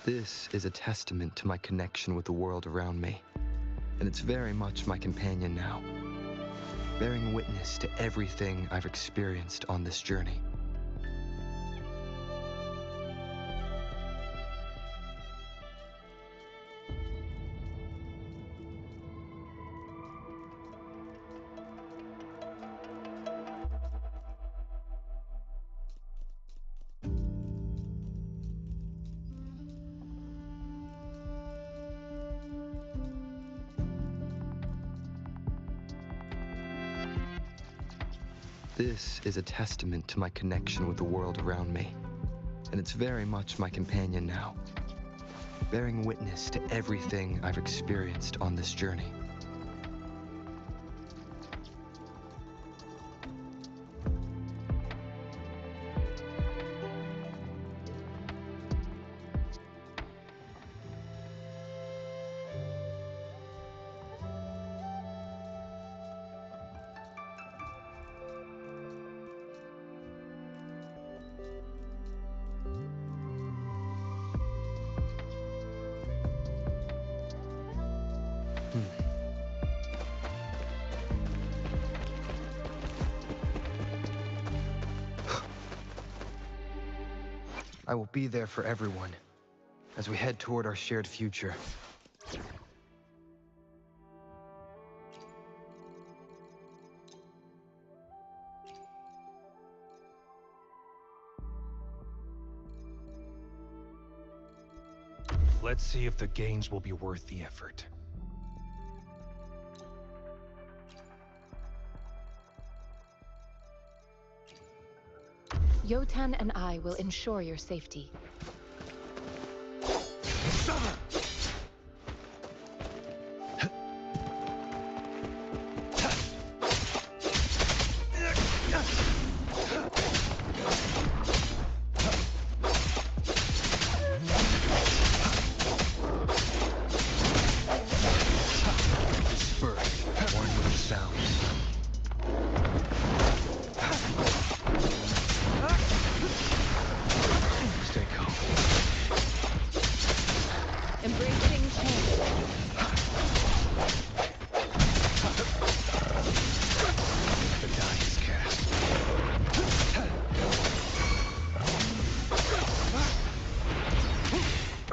This is a testament to my connection with the world around me, and it's very much my companion now, bearing witness to everything I've experienced on this journey. This is a testament to my connection with the world around me, and it's very much my companion now, bearing witness to everything I've experienced on this journey. I will be there for everyone as we head toward our shared future. Let's see if the gains will be worth the effort. Yotan and I will ensure your safety.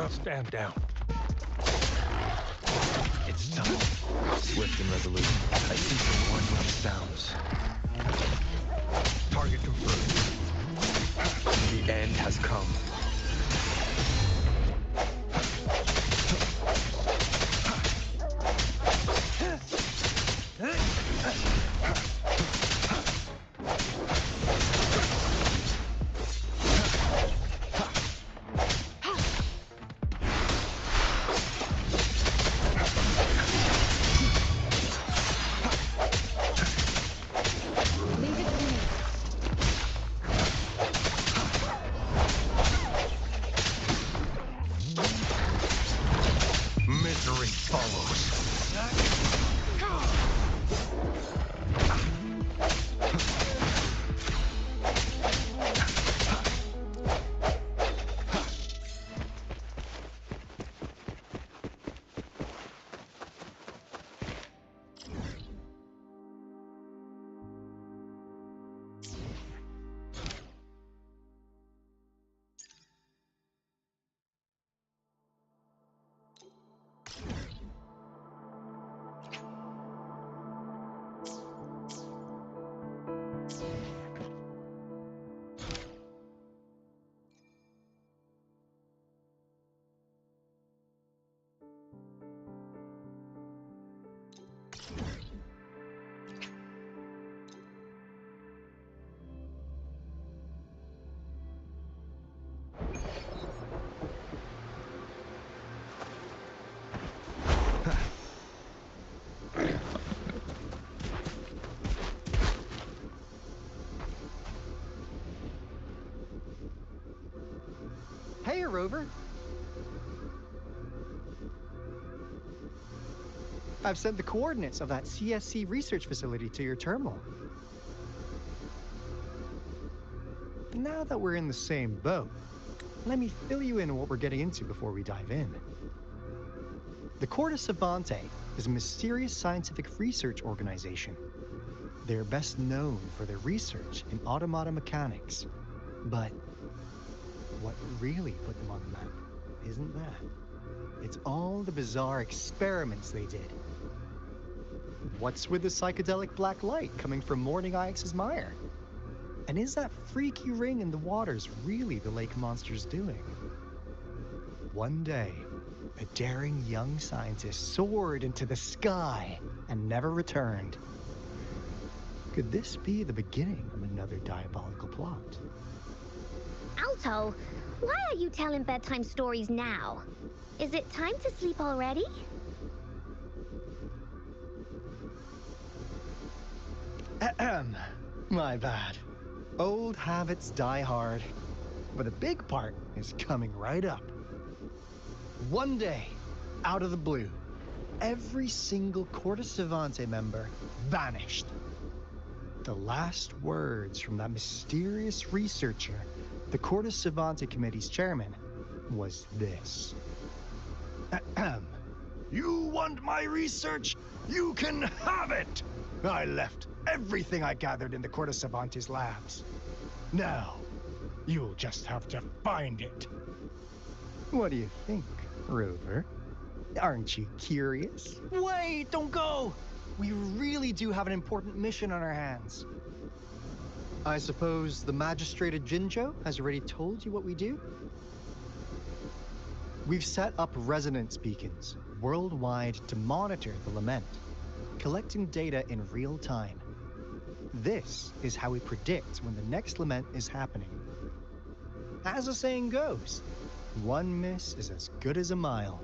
Stand down. It's time. Swift and resolute. I see someone with sounds. Target confirmed. The end has come. Misery follows. Hey, Rover. I've sent the coordinates of that CSC research facility to your terminal. Now that we're in the same boat, let me fill you in on what we're getting into before we dive in. The Corte Savante is a mysterious scientific research organization. They're best known for their research in automata mechanics. But what really put them on the map isn't that. It's all the bizarre experiments they did. What's with the psychedelic black light coming from Morning Ix's mire? And is that freaky ring in the waters really the lake monster's doing? One day, a daring young scientist soared into the sky and never returned. Could this be the beginning of another diabolical plot? Alto, why are you telling bedtime stories now? Is it time to sleep already? Ahem. My bad. Old habits die hard. But the big part is coming right up. One day, out of the blue, every single Corte Savante member vanished. The last words from that mysterious researcher, the Corte Savante Committee's chairman, was this. Ahem. You want my research? You can have it! I left everything I gathered in the Corte Savante's labs. Now, you'll just have to find it. What do you think, Rover? Aren't you curious? Wait, don't go! We really do have an important mission on our hands. I suppose the Magistrate of Jinzhou has already told you what we do? We've set up resonance beacons worldwide to monitor the lament, collecting data in real time. This is how we predict when the next lament is happening. As the saying goes, one miss is as good as a mile.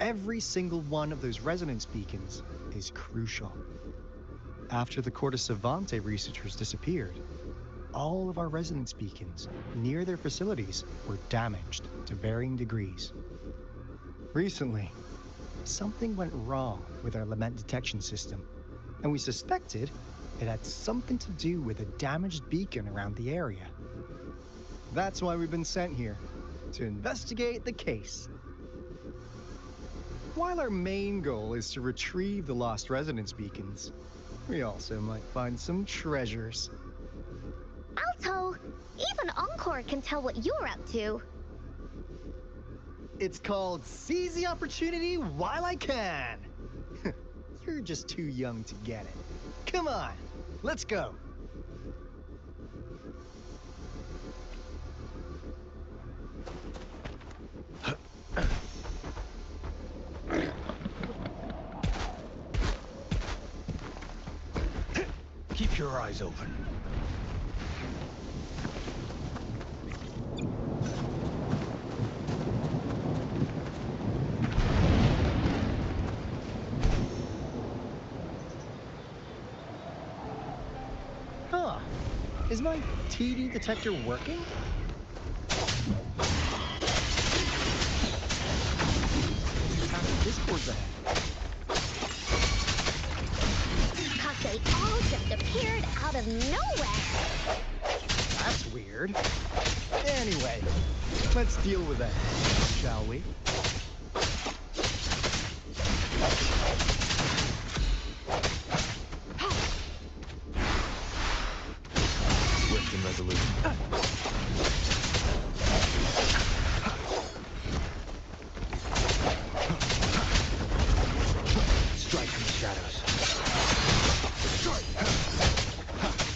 Every single one of those resonance beacons is crucial. After the Corte Savante researchers disappeared, all of our resonance beacons near their facilities were damaged to varying degrees. Recently, something went wrong with our lament detection system, and we suspected it had something to do with a damaged beacon around the area. That's why we've been sent here, to investigate the case. While our main goal is to retrieve the lost resonance beacons, we also might find some treasures. Alto, even Encore can tell what you're up to. It's called Seize the Opportunity While I Can. You're just too young to get it. Come on, let's go. Keep your eyes open. Huh. Is my TD detector working? Half the Discord's ahead. Cause they all just appeared out of nowhere. That's weird. Anyway, let's deal with that, shall we? Swift and resolute. Strike from the shadows.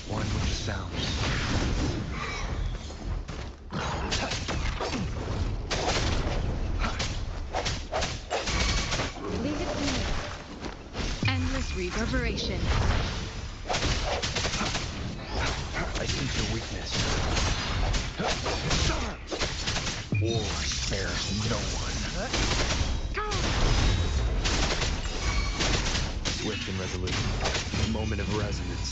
One with the sounds. Leave it to me. Endless reverberation. I sense your weakness. War spares no one. Swift and resolute. A moment of resonance.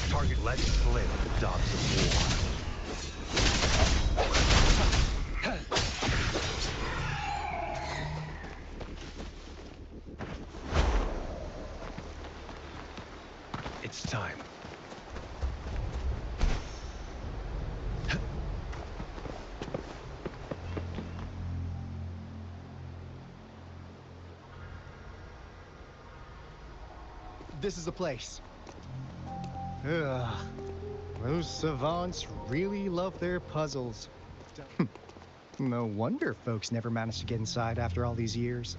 Target let slip the dogs of war. time. This is the place. Ugh. Those savants really love their puzzles. No wonder folks never managed to get inside after all these years.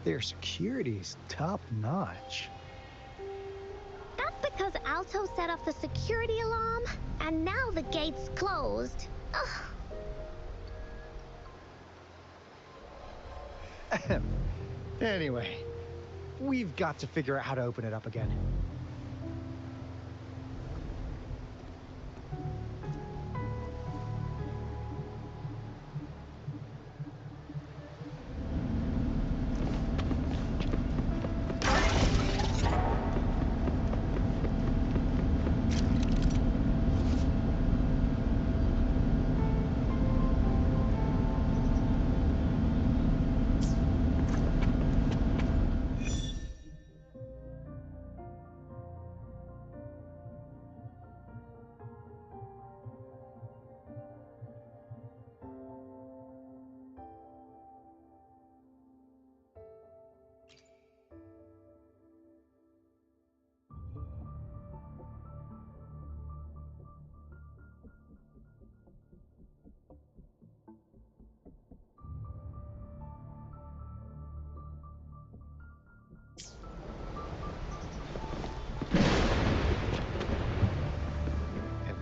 Their security's top-notch. That's because Alto set off the security alarm, and now the gate's closed. Ugh. Anyway, we've got to figure out how to open it up again.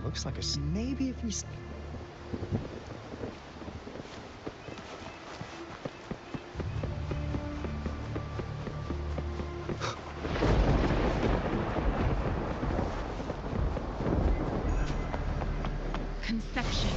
Looks like maybe if we... Conception.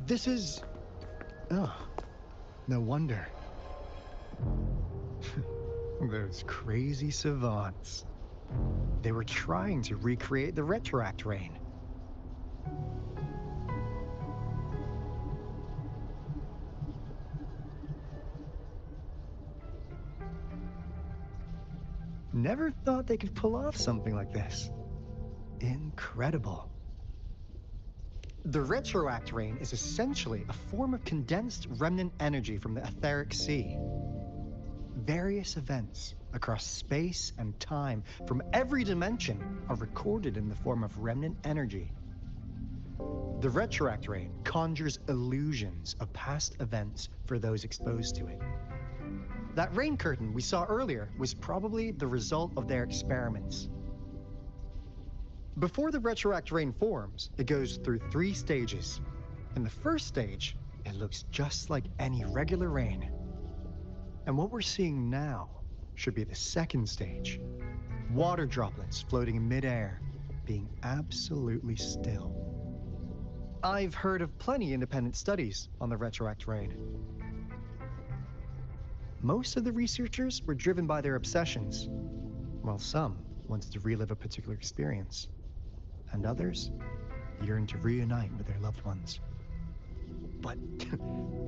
This is... Oh, no wonder. Those crazy savants. They were trying to recreate the retroact rain. Never thought they could pull off something like this. Incredible. The retroact rain is essentially a form of condensed remnant energy from the etheric sea. Various events across space and time from every dimension are recorded in the form of remnant energy. The retroact rain conjures illusions of past events for those exposed to it. That rain curtain we saw earlier was probably the result of their experiments. Before the retroact rain forms, it goes through 3 stages. In the first stage, it looks just like any regular rain. And what we're seeing now should be the second stage. Water droplets floating in midair, being absolutely still. I've heard of plenty independent studies on the retroact rain. Most of the researchers were driven by their obsessions, while some wanted to relive a particular experience, and others yearned to reunite with their loved ones. But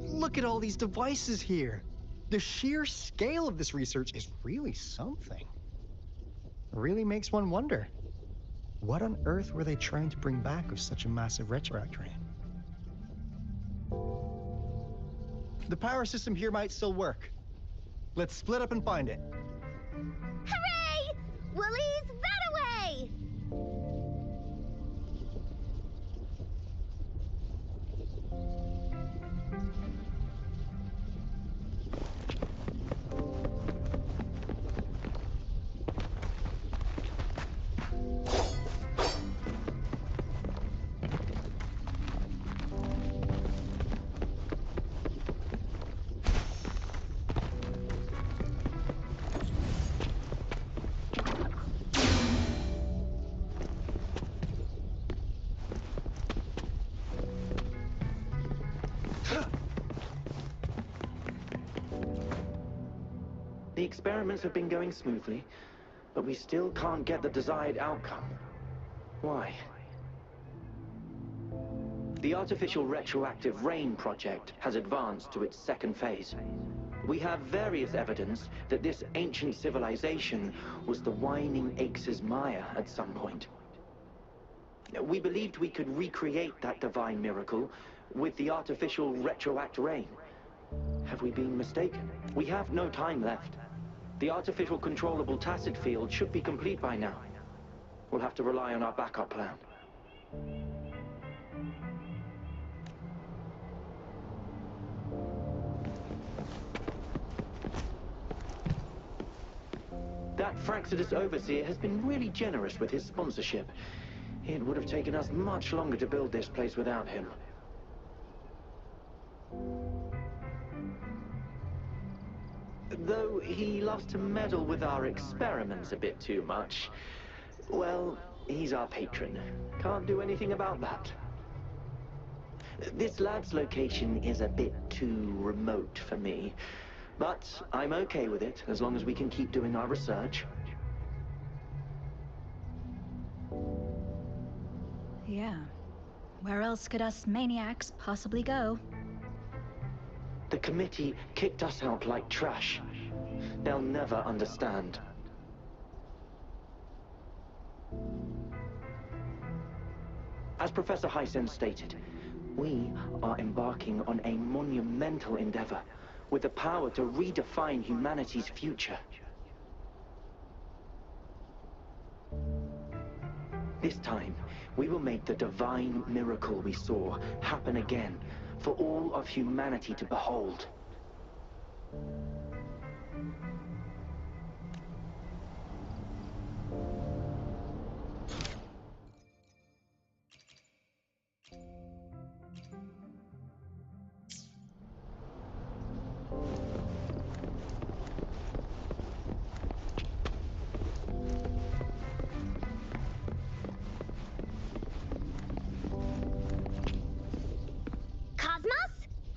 look at all these devices here. The sheer scale of this research is really something. It really makes one wonder, What on earth were they trying to bring back with such a massive retroact rain? The power system here might still work. Let's split up and find it. Hooray! Woolies, that away! The experiments have been going smoothly, but we still can't get the desired outcome. Why? The artificial retroactive rain project has advanced to its second phase. We have various evidence that this ancient civilization was the Whining Aches' Maya at some point. We believed we could recreate that divine miracle with the artificial retroact rain. Have we been mistaken? We have no time left. The artificial controllable tacit field should be complete by now. We'll have to rely on our backup plan. That Fraxidus overseer has been really generous with his sponsorship. It would have taken us much longer to build this place without him. Though he loves to meddle with our experiments a bit too much. Well, he's our patron. Can't do anything about that. This lab's location is a bit too remote for me. But I'm okay with it, as long as we can keep doing our research. Yeah. Where else could us maniacs possibly go? The committee kicked us out like trash. They'll never understand. As Professor Hysen stated, we are embarking on a monumental endeavor with the power to redefine humanity's future. This time, we will make the divine miracle we saw happen again for all of humanity to behold.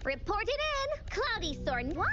Report it in! Cloudy Thorn, what?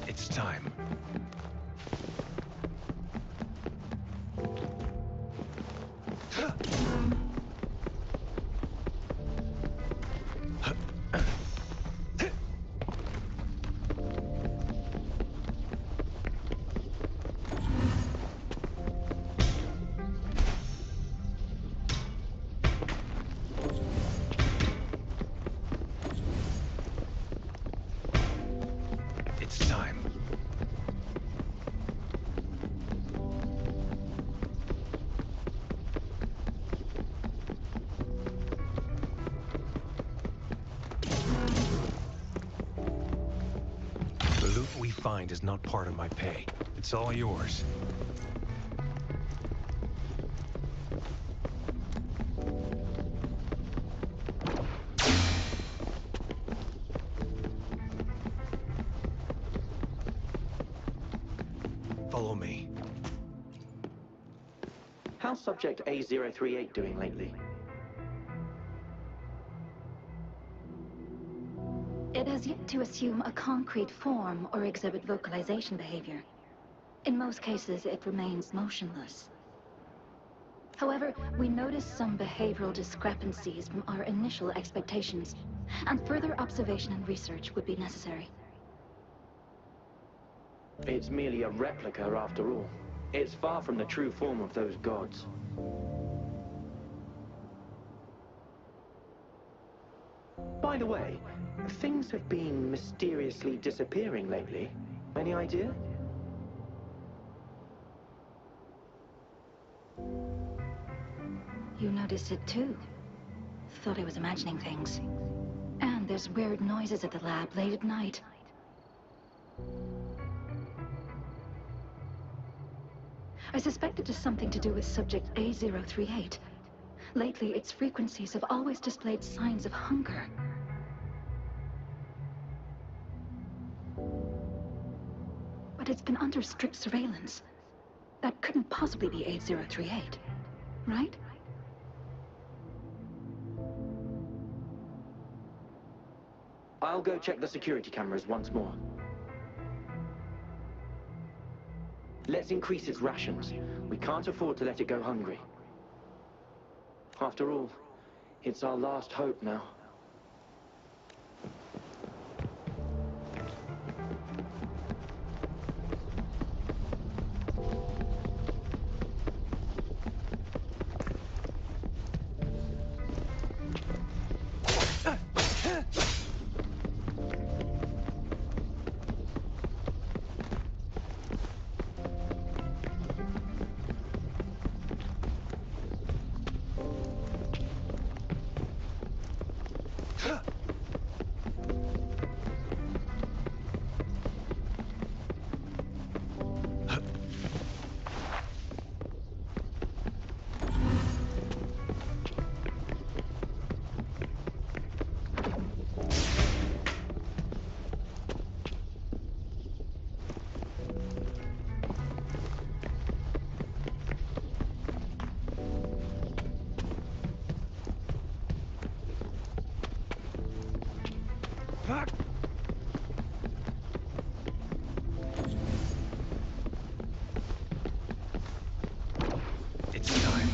It's time. It's time. The loot we find is not part of my pay. It's all yours. How's Subject A038 doing lately? It has yet to assume a concrete form or exhibit vocalization behavior. In most cases, it remains motionless. However, we noticed some behavioral discrepancies from our initial expectations, and further observation and research would be necessary. It's merely a replica after all. It's far from the true form of those gods. By the way, things have been mysteriously disappearing lately. Any idea? You noticed it too. Thought I was imagining things. And there's weird noises at the lab late at night. I suspect it is something to do with Subject A038. Lately, its frequencies have always displayed signs of hunger. But it's been under strict surveillance. That couldn't possibly be A038, right? I'll go check the security cameras once more. Let's increase its rations. We can't afford to let it go hungry. After all, it's our last hope now. It's time.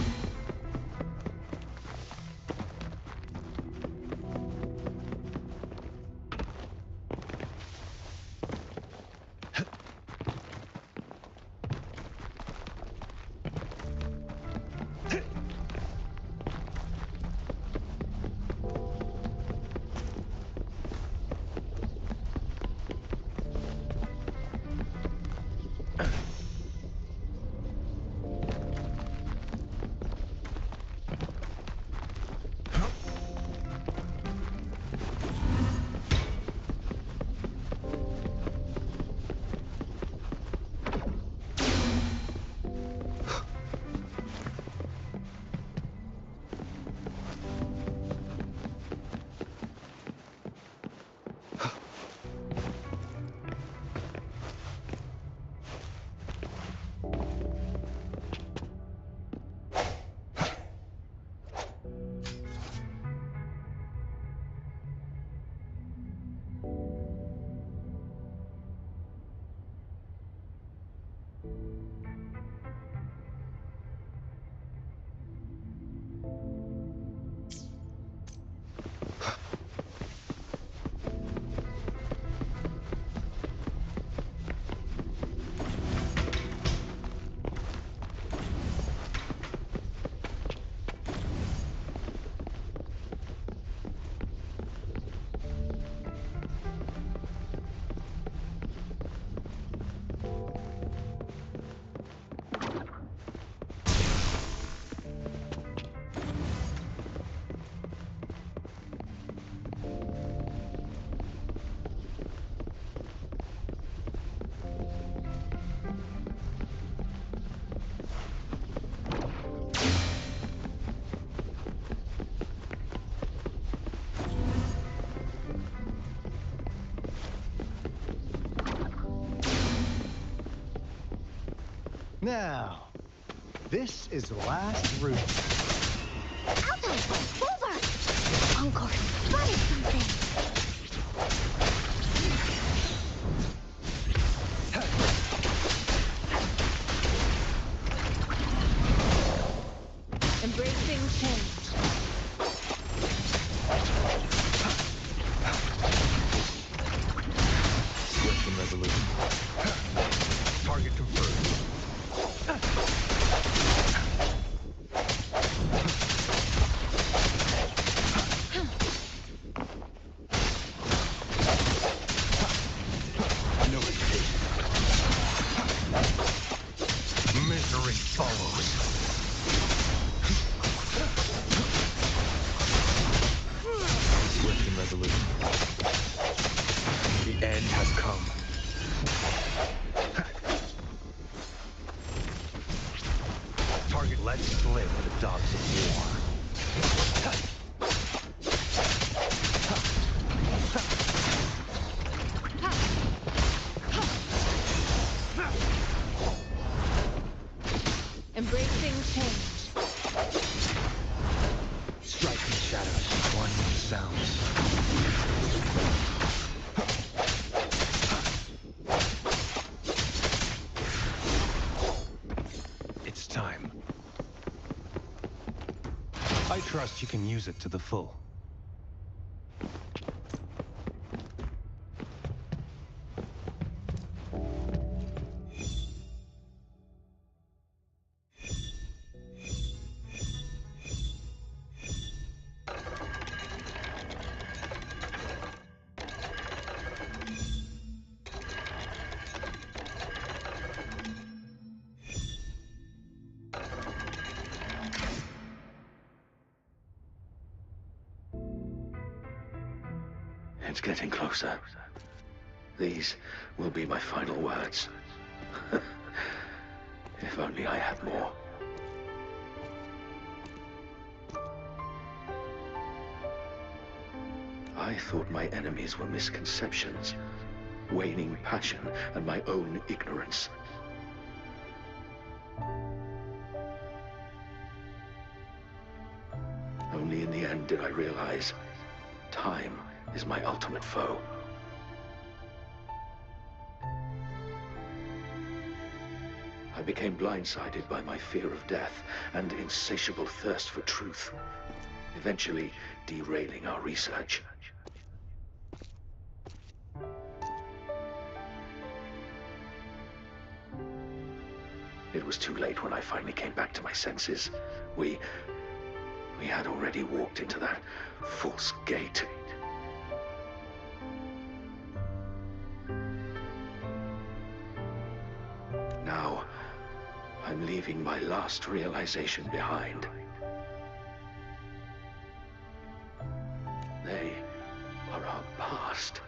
Now, This is the last route. Alto! Over! Encore, spotted something! Embracing change. Swift and resolute. Target confirmed. No hesitation. Misery follows. Swift and resolute. The end has come. Target let slip the dogs of war. Embracing change. Striking shadows. One sounds. It's time. I trust you can use it to the full. It's getting closer. These will be my final words. If only I had more. I thought my enemies were misconceptions, waning passion, and my own ignorance. Only in the end did I realize time is my ultimate foe. I became blindsided by my fear of death and insatiable thirst for truth, eventually derailing our research. It was too late when I finally came back to my senses. We had already walked into that false gate. Now, I'm leaving my last realization behind. They are our past,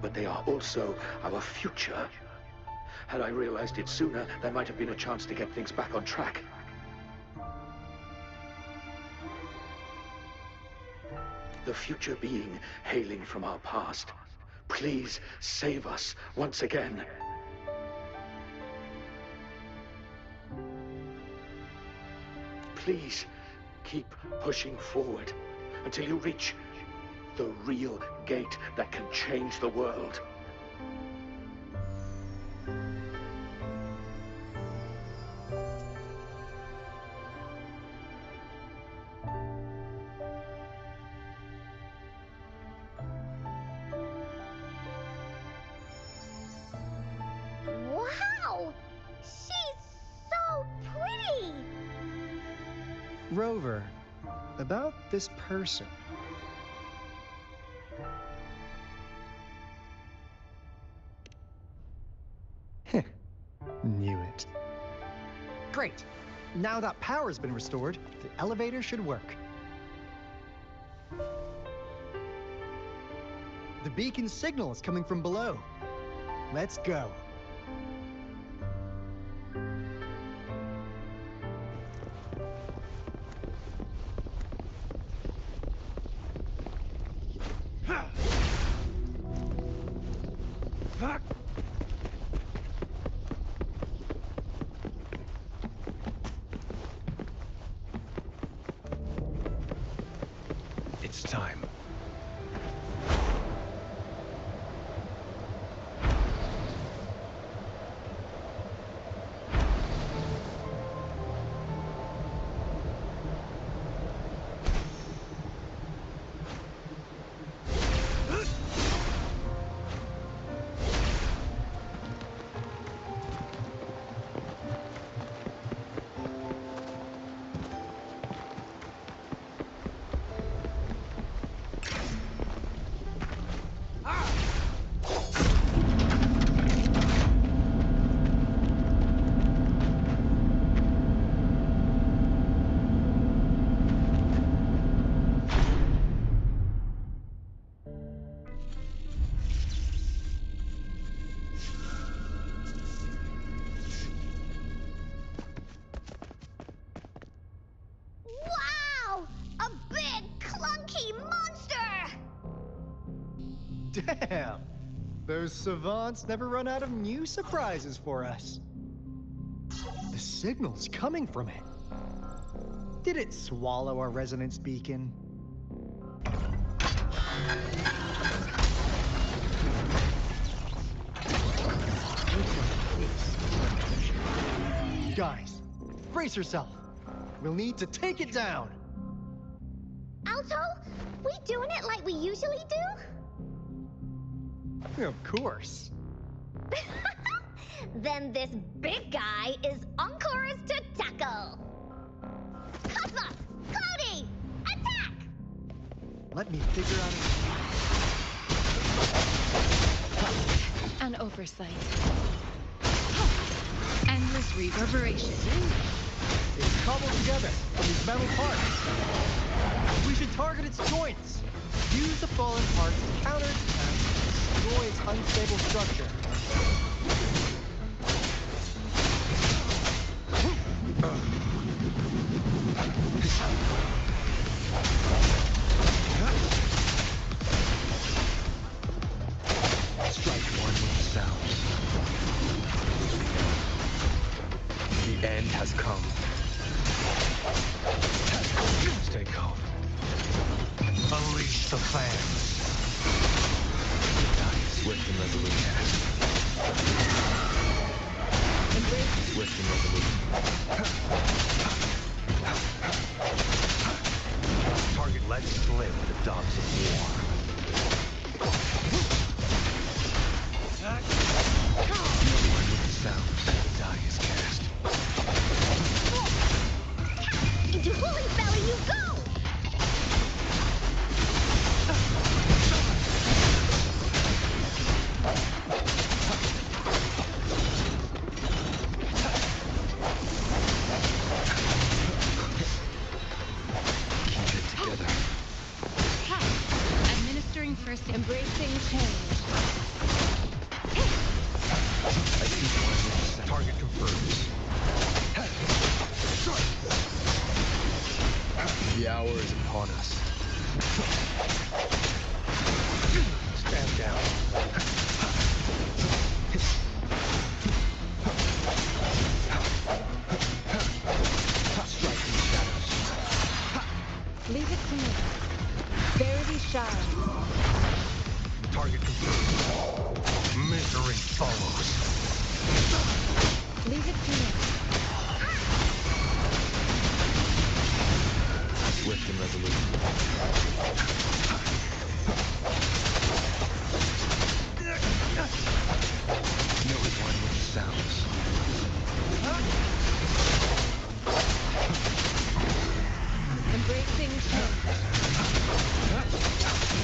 but they are also our future. Had I realized it sooner, there might have been a chance to get things back on track. The future being hailing from our past. Please save us once again. Please keep pushing forward until you reach the real gate that can change the world. Wow! She's so pretty! Rover, about this person. Knew it. Great. Now that power's been restored, the elevator should work. The beacon signal is coming from below. Let's go. It's time. Wow! A big, clunky monster! Damn! Those savants never run out of new surprises for us. The signal's coming from it. Did it swallow our resonance beacon? Guys, brace yourself. We'll need to take it down. Alto, we doing it like we usually do? Of course. Then this big guy is Encore's to tackle. Cosmos! Cloudy! Attack! Let me figure out An oversight. Endless reverberation. It's cobbled together from these metal parts. We should target its joints. Use the fallen parts to counterattack and destroy its unstable structure. Strike one with the sounds. The end has come. Stay calm. Unleash the fans. Swift and resolute. Swift and resolute. Target lets slip the dogs of war. No one with the sounds. The die is cast. Into Holy Belly you go! Keep it together. Administering first, embracing change. I see one with the sounds. Target confirmed. The hour is upon us. Stand down. Strike in the shadows. Leave it to me. Verity shines. Target confirmed. Misery follows. Leave it to me. Swift and resolute. No one with the sounds. Embracing change.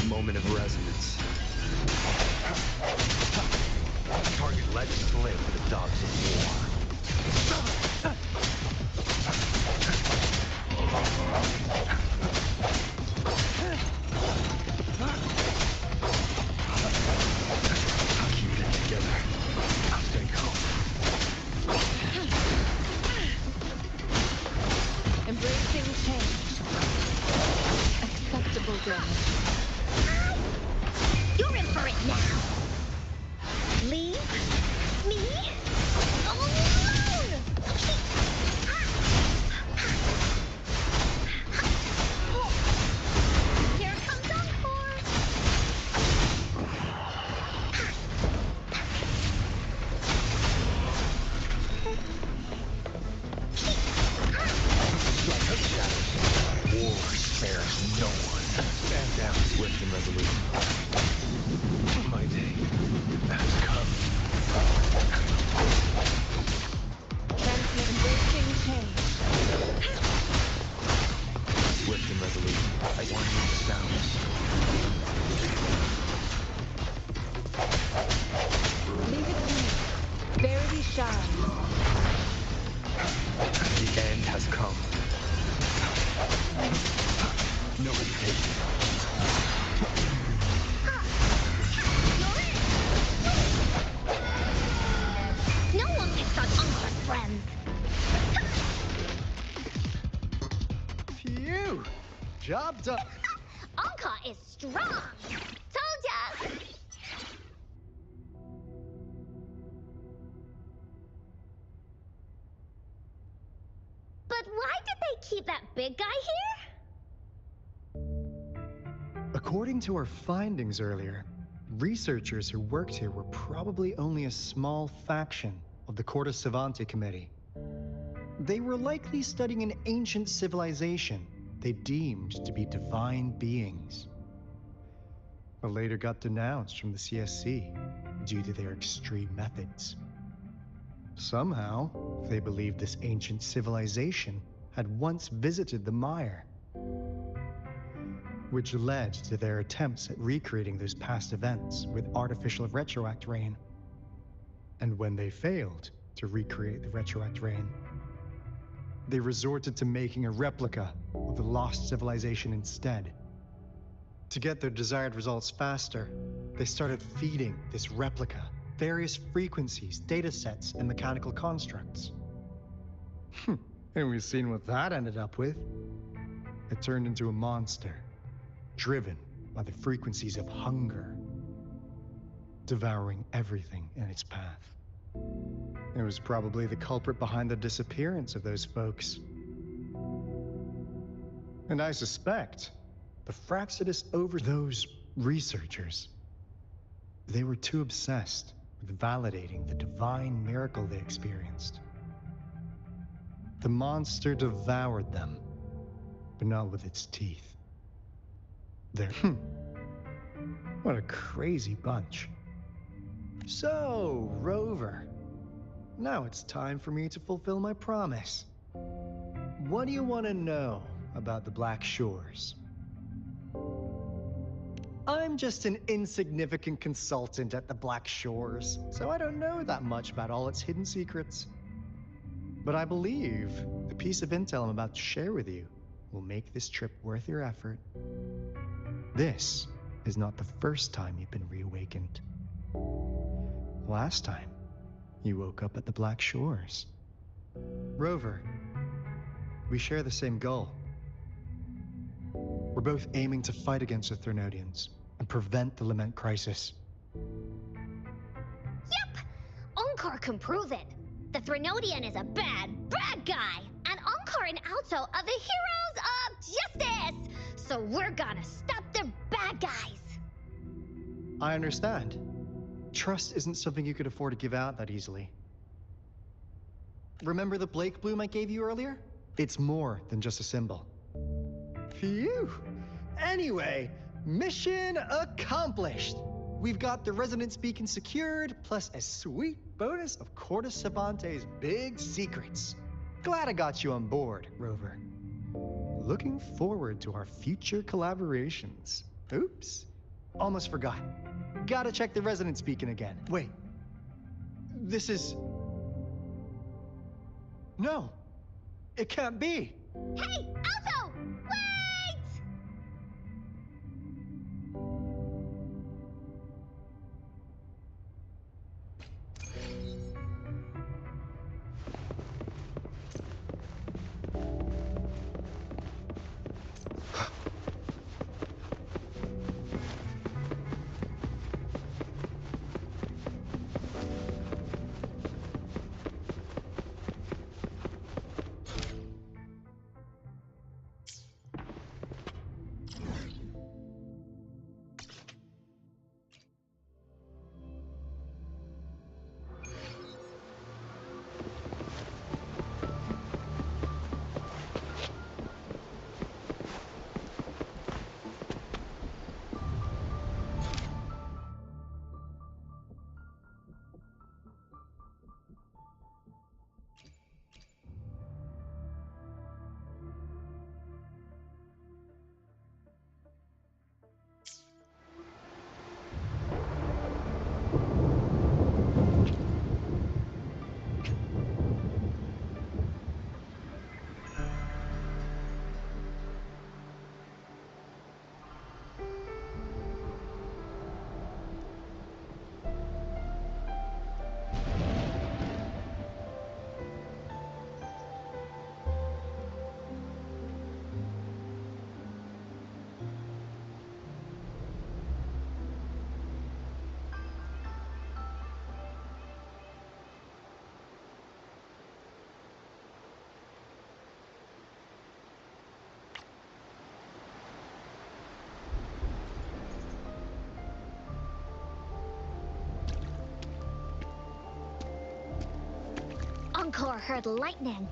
Moment of resonance. Target lets slip the dogs of war. Keep it together. Stay calm. Embracing change. Acceptable damage. You're in for it now! Leave me alone! Here has come. No hesitation. No one picks on Uncar's friends. Phew! Job done. Uncar is strong. Told ya. But why did they keep that big guy here? According to our findings earlier, researchers who worked here were probably only a small faction of the Corte Savante Committee. They were likely studying an ancient civilization they deemed to be divine beings, but later got denounced from the CSC due to their extreme methods. Somehow, they believed this ancient civilization had once visited the Mire, which led to their attempts at recreating those past events with artificial retroact rain. And when they failed to recreate the retroact rain, they resorted to making a replica of the lost civilization instead. To get their desired results faster, they started feeding this replica various frequencies, data sets, and mechanical constructs. And we've seen what that ended up with. It turned into a monster, driven by the frequencies of hunger, devouring everything in its path. It was probably the culprit behind the disappearance of those folks. And I suspect the Fraxidus over those researchers. They were too obsessed with validating the divine miracle they experienced. The monster devoured them, but not with its teeth. What a crazy bunch. So, Rover, now it's time for me to fulfill my promise. What do you want to know about the Black Shores? I'm just an insignificant consultant at the Black Shores, so I don't know that much about all its hidden secrets. But I believe the piece of intel I'm about to share with you will make this trip worth your effort. This is not the first time you've been reawakened. Last time, you woke up at the Black Shores. Rover, we share the same goal. We're both aiming to fight against the Threnodians and prevent the Lament Crisis. Yep! Uncar can prove it. The Threnodian is a bad, bad guy. And Uncar and Alto are the heroes of justice. So we're gonna stop the bad guys. I understand. Trust isn't something you could afford to give out that easily. Remember the Blake bloom I gave you earlier? It's more than just a symbol. Phew! Anyway, mission accomplished! We've got the resonance beacon secured, plus a sweet bonus of Corte Savante's big secrets. Glad I got you on board, Rover. Looking forward to our future collaborations. Oops, almost forgot. Gotta check the resonance beacon again. Wait, this is... No, it can't be. Hey, Alto! Wait! Encore heard lightning.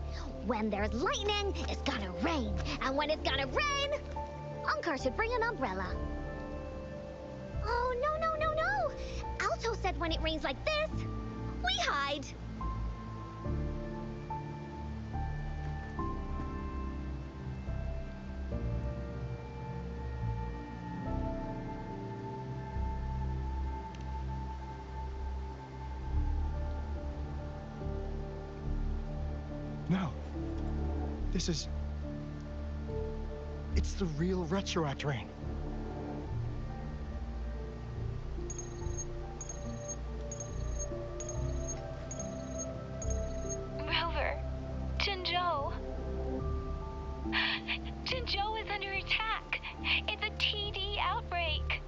When there's lightning, it's gonna rain. And when it's gonna rain, Encore should bring an umbrella. Oh, no, no, no, no! Alto said when it rains like this, we hide. No. This is... It's the real retroact rain. Rover, Jinzhou. Jinzhou is under attack. It's a TD outbreak.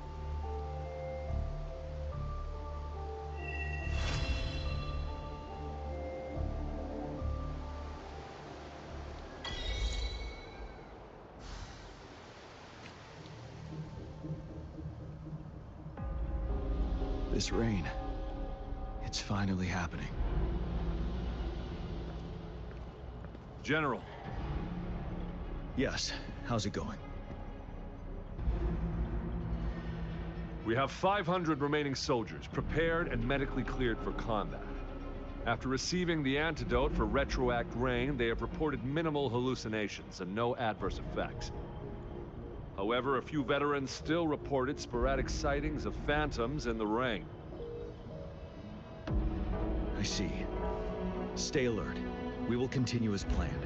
This rain, it's finally happening. General. Yes, how's it going? We have 500 remaining soldiers, prepared and medically cleared for combat. After receiving the antidote for retroact rain, they have reported minimal hallucinations and no adverse effects. However, a few veterans still reported sporadic sightings of phantoms in the rain. I see. Stay alert. We will continue as planned.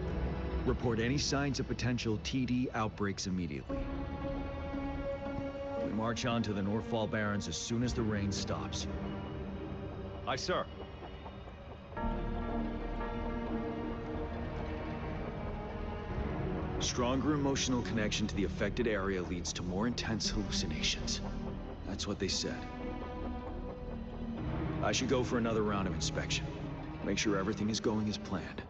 Report any signs of potential TD outbreaks immediately. We march on to the Northfall Barrens as soon as the rain stops. Aye, sir. Stronger emotional connection to the affected area leads to more intense hallucinations. That's what they said. I should go for another round of inspection. Make sure everything is going as planned.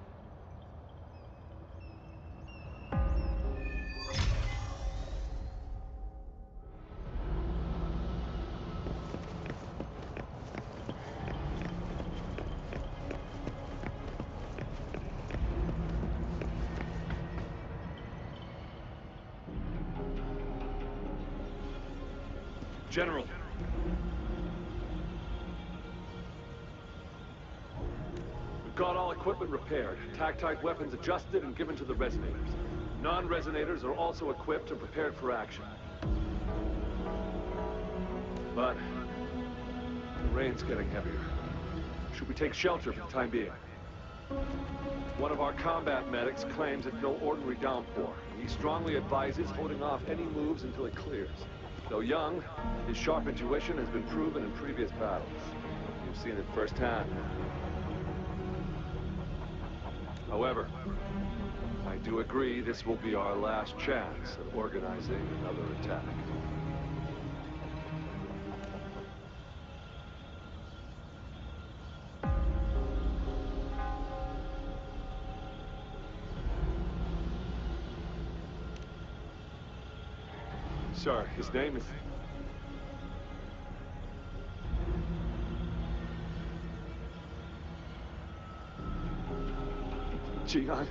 General. We've got all equipment repaired, tac-type weapons adjusted and given to the resonators. Non-resonators are also equipped and prepared for action. But the rain's getting heavier. Should we take shelter for the time being? One of our combat medics claims it's no ordinary downpour. He strongly advises holding off any moves until it clears. Though young, his sharp intuition has been proven in previous battles. You've seen it firsthand. However, I do agree this will be our last chance at organizing another attack. Sir, his name is... Jian.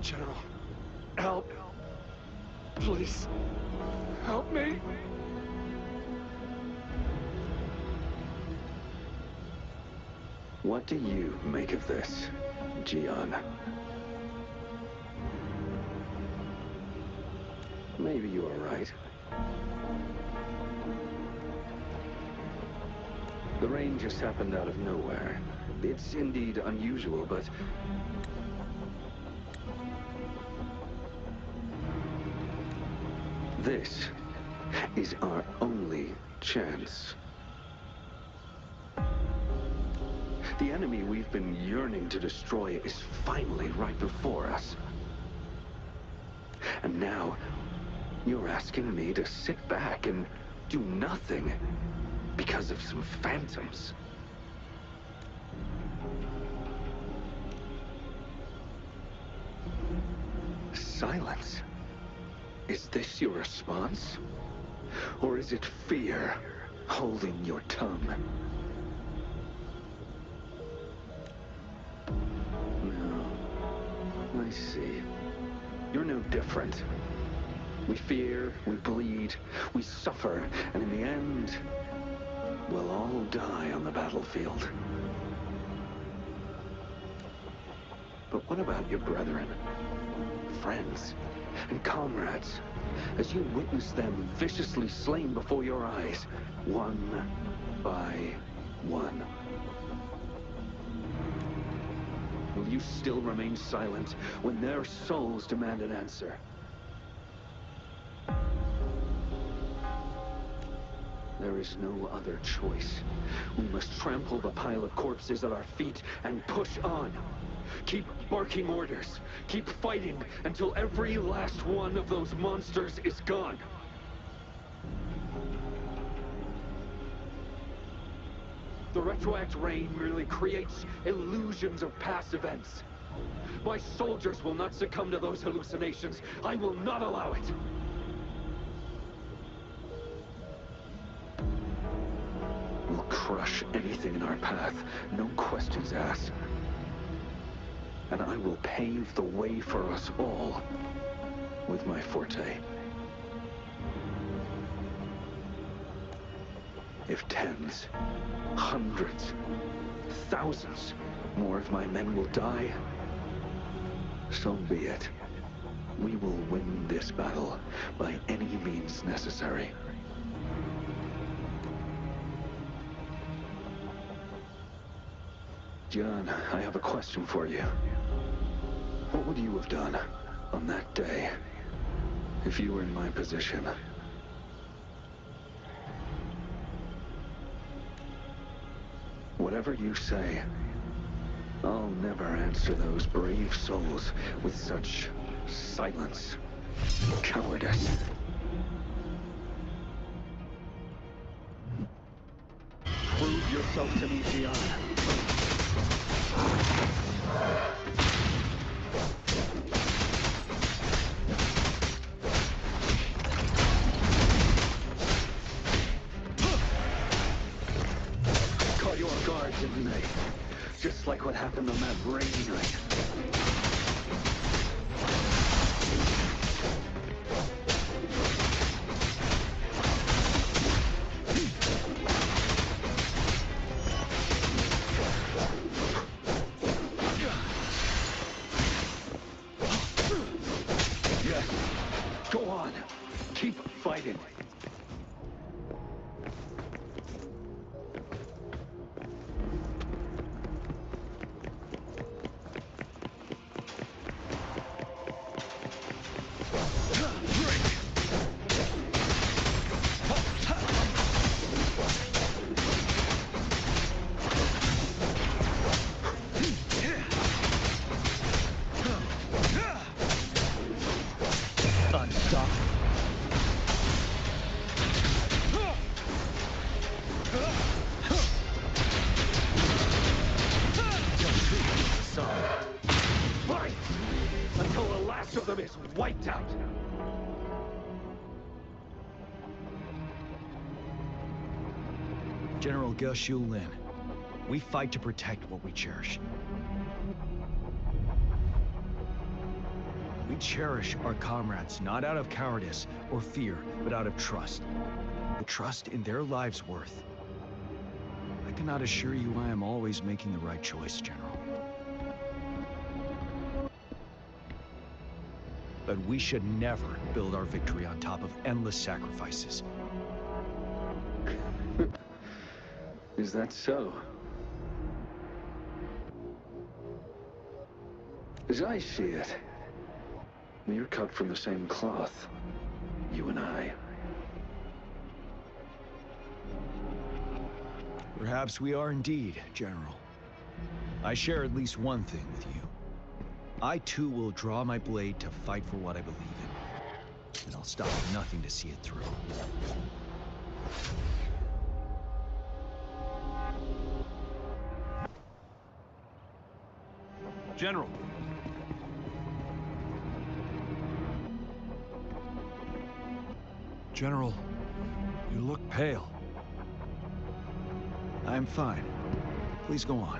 General, help. Please, help me. What do you make of this, Jian? Maybe you are right. The rain just happened out of nowhere. It's indeed unusual, but... this is our only chance. The enemy we've been yearning to destroy is finally right before us. And now, you're asking me to sit back and do nothing because of some phantoms. Silence. Is this your response? Or is it fear holding your tongue? No. I see. You're no different. We fear, we bleed, we suffer, and in the end, we'll all die on the battlefield. But what about your brethren, friends, and comrades, as you witness them viciously slain before your eyes, one by one? Will you still remain silent when their souls demand an answer? There is no other choice. We must trample the pile of corpses at our feet and push on. Keep barking orders. Keep fighting until every last one of those monsters is gone. The retroact rain merely creates illusions of past events. My soldiers will not succumb to those hallucinations. I will not allow it. We'll crush anything in our path, no questions asked. And I will pave the way for us all with my forte. If tens, hundreds, thousands more of my men will die, so be it. We will win this battle by any means necessary. John, I have a question for you. What would you have done on that day if you were in my position? Whatever you say, I'll never answer those brave souls with such silence, cowardice. Prove yourself to me, Gian. Caught you off guard, didn't they? Just like what happened on that rainy night. Yes. Go on. Keep fighting. Fight! Until the last of them is wiped out! General Ge Lin, we fight to protect what we cherish. We cherish our comrades not out of cowardice or fear, but out of trust. The trust in their lives' worth. I cannot assure you I am always making the right choice, General. But we should never build our victory on top of endless sacrifices. Is that so? As I see it, we're cut from the same cloth, you and I. Perhaps we are indeed, General. I share at least one thing with you. I too will draw my blade to fight for what I believe in. And I'll stop at nothing to see it through. General. General, you look pale. I'm fine. Please go on.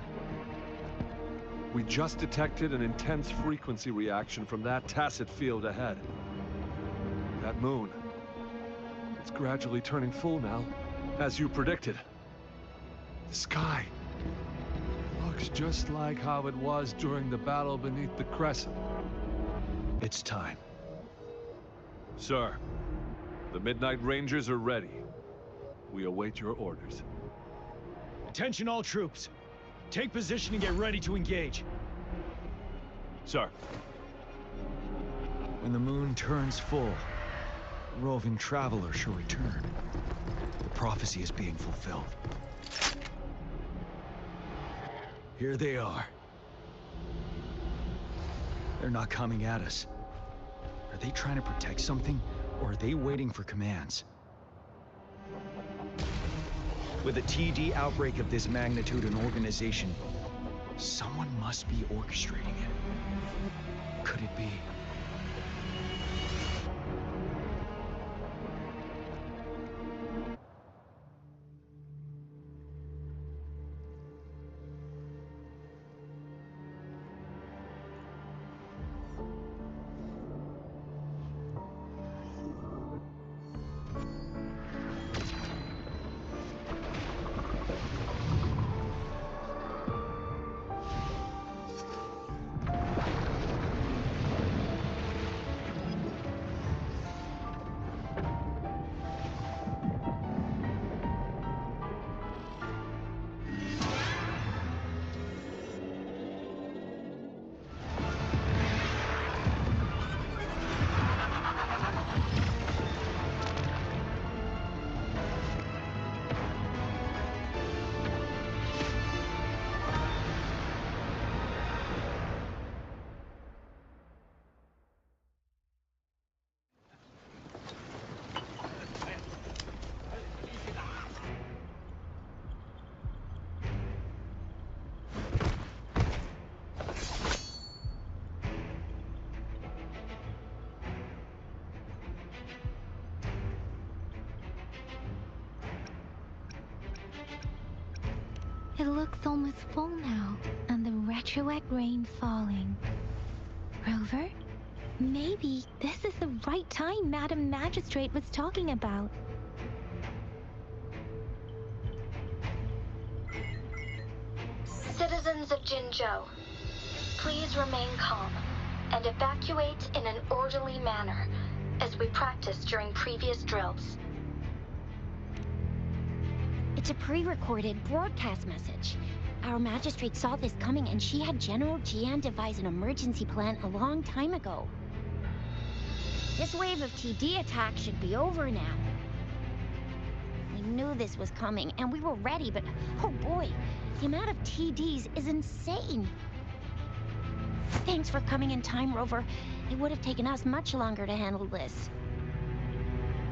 We just detected an intense frequency reaction from that tacit field ahead. That moon. It's gradually turning full now, as you predicted. The sky looks just like how it was during the battle beneath the crescent. It's time. Sir, the Midnight Rangers are ready. We await your orders. Attention all troops. Take position and get ready to engage. Sir. When the moon turns full, the roving traveler shall return. The prophecy is being fulfilled. Here they are. They're not coming at us. Are they trying to protect something, or are they waiting for commands? With a TD outbreak of this magnitude and organization, someone must be orchestrating it. Could it be? It looks almost full now, and the retroact rain falling. Rover, maybe this is the right time Madam Magistrate was talking about. Citizens of Jinzhou, please remain calm and evacuate in an orderly manner, as we practiced during previous drills. It's a pre-recorded broadcast message. Our magistrate saw this coming and she had General Jian devise an emergency plan a long time ago. This wave of TD attacks should be over now. We knew this was coming and we were ready, but oh boy, the amount of TDs is insane. Thanks for coming in time, Rover. It would have taken us much longer to handle this.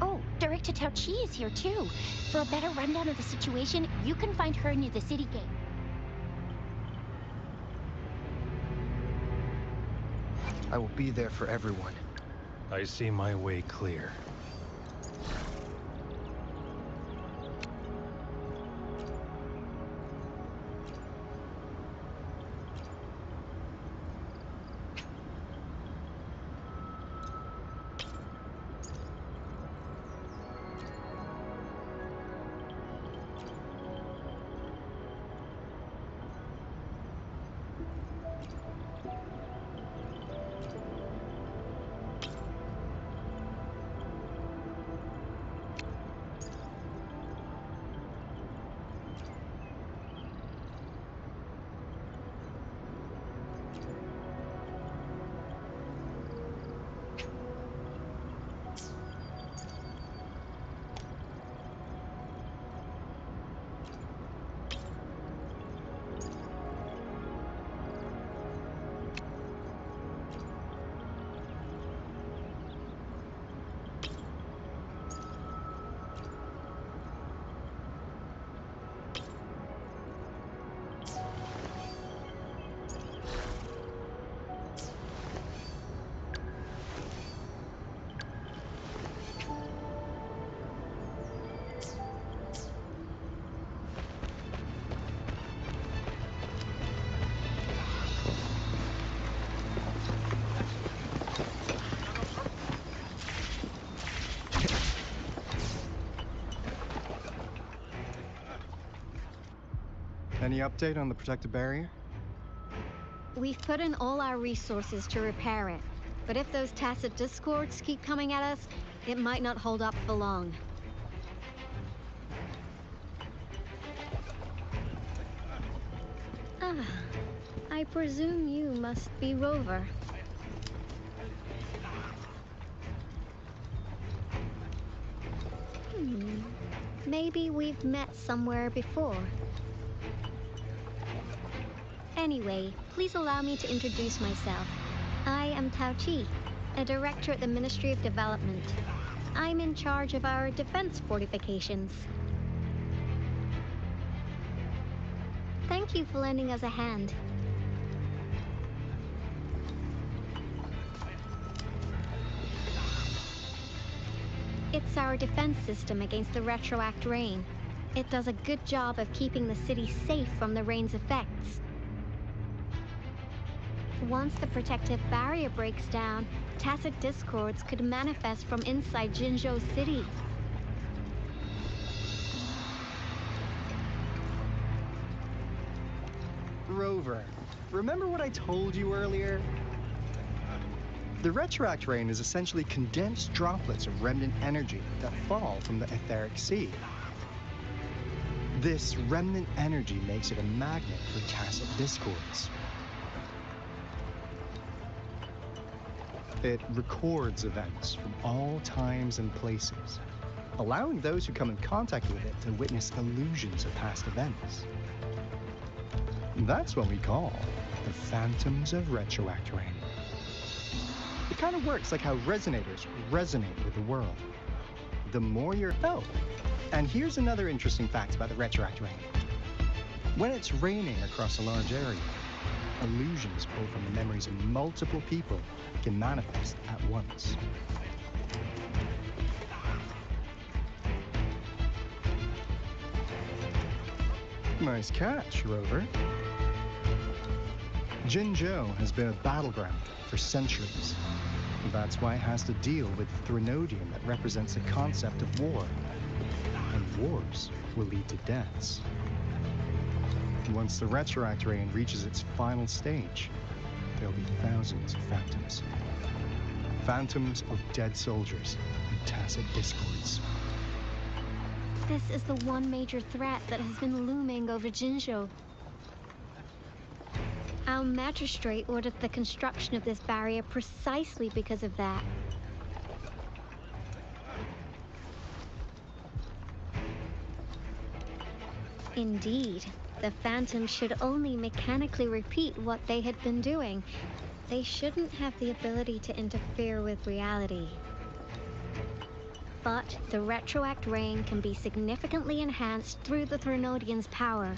Oh, Director Tao Chi is here too. For a better rundown of the situation, you can find her near the city gate. I will be there for everyone. I see my way clear. Any update on the protective barrier? We've put in all our resources to repair it. But if those tacit discords keep coming at us, it might not hold up for long. Ah, I presume you must be Rover. Maybe we've met somewhere before. Anyway, please allow me to introduce myself. I am Tao Chi, a director at the Ministry of Development. I'm in charge of our defense fortifications. Thank you for lending us a hand. It's our defense system against the retroact rain. It does a good job of keeping the city safe from the rain's effects. Once the protective barrier breaks down, tacit discords could manifest from inside Jinzhou City. Rover, remember what I told you earlier? The retroact rain is essentially condensed droplets of remnant energy that fall from the etheric sea. This remnant energy makes it a magnet for tacit discords. It records events from all times and places, allowing those who come in contact with it to witness illusions of past events. That's what we call the phantoms of retroact rain. It kind of works like how resonators resonate with the world. The more you're... Oh, and here's another interesting fact about the retroact rain. When it's raining across a large area, illusions pulled from the memories of multiple people can manifest at once. Nice catch, Rover. Jinzhou has been a battleground for centuries. That's why it has to deal with the Threnodium that represents the concept of war. And wars will lead to deaths. Once the retroact rain reaches its final stage, there'll be thousands of phantoms. Phantoms of dead soldiers and tacit discords. This is the one major threat that has been looming over Jinzhou. Our magistrate ordered the construction of this barrier precisely because of that. Indeed, the Phantoms should only mechanically repeat what they had been doing. They shouldn't have the ability to interfere with reality. But the retroact rain can be significantly enhanced through the Threnodian's power.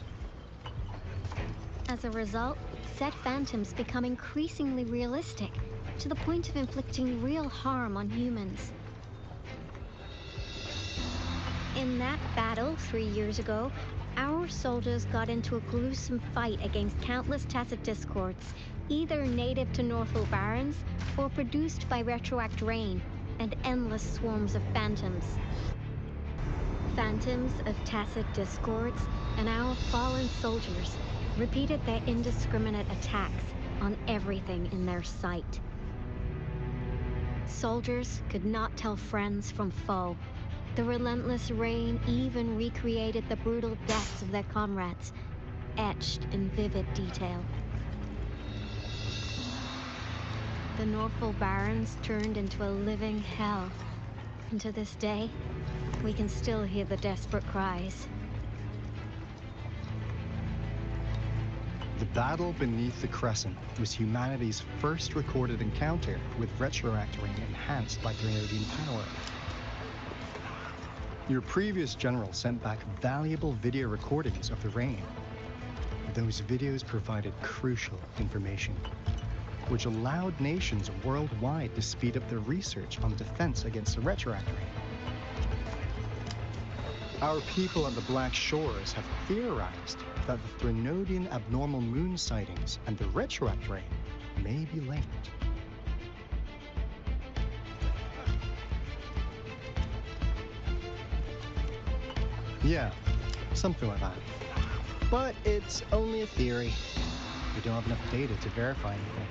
As a result, said phantoms become increasingly realistic, to the point of inflicting real harm on humans. In that battle 3 years ago, our soldiers got into a gruesome fight against countless tacit discords, either native to Northwell Barrens or produced by retroact rain and endless swarms of phantoms. Phantoms of tacit discords and our fallen soldiers repeated their indiscriminate attacks on everything in their sight. Soldiers could not tell friends from foe. The relentless rain even recreated the brutal deaths of their comrades, etched in vivid detail. The Northwell Barrens turned into a living hell, and to this day, we can still hear the desperate cries. The battle beneath the Crescent was humanity's first recorded encounter with retroact rain enhanced by Threnodian power. Your previous general sent back valuable video recordings of the rain. Those videos provided crucial information, which allowed nations worldwide to speed up their research on defense against the retroact rain. Our people at the Black Shores have theorized that the Threnodian abnormal moon sightings and the retroact rain may be linked. Yeah, something like that. But it's only a theory. We don't have enough data to verify anything.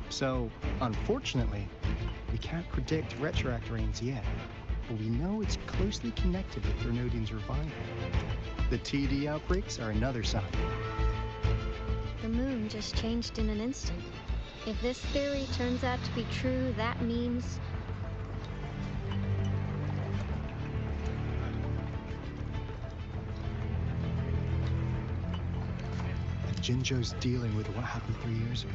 So, unfortunately, we can't predict retroact rains yet, but we know it's closely connected with Threnodian's revival. The TD outbreaks are another sign. The moon just changed in an instant. If this theory turns out to be true, that means... Jinzhou's dealing with what happened 3 years ago.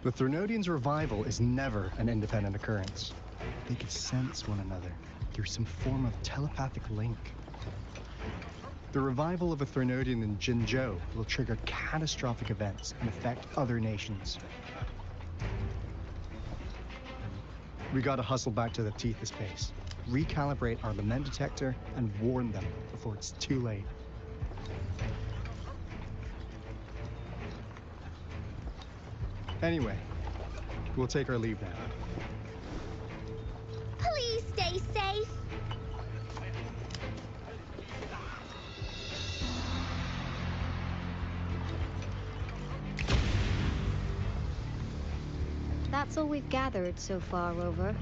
The Threnodians' revival is never an independent occurrence. They could sense one another through some form of telepathic link. The revival of a Threnodian in Jinzhou will trigger catastrophic events and affect other nations. We gotta hustle back to the Tethys base, recalibrate our lament detector, and warn them before it's too late. Anyway, we'll take our leave now. Please stay safe. That's all we've gathered so far, Rover.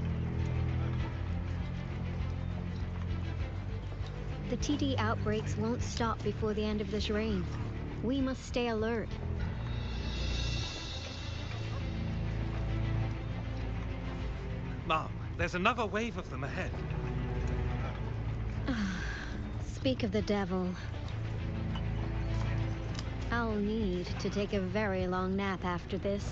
The TD outbreaks won't stop before the end of this reign. We must stay alert. Mom, there's another wave of them ahead. Speak of the devil. I'll need to take a very long nap after this.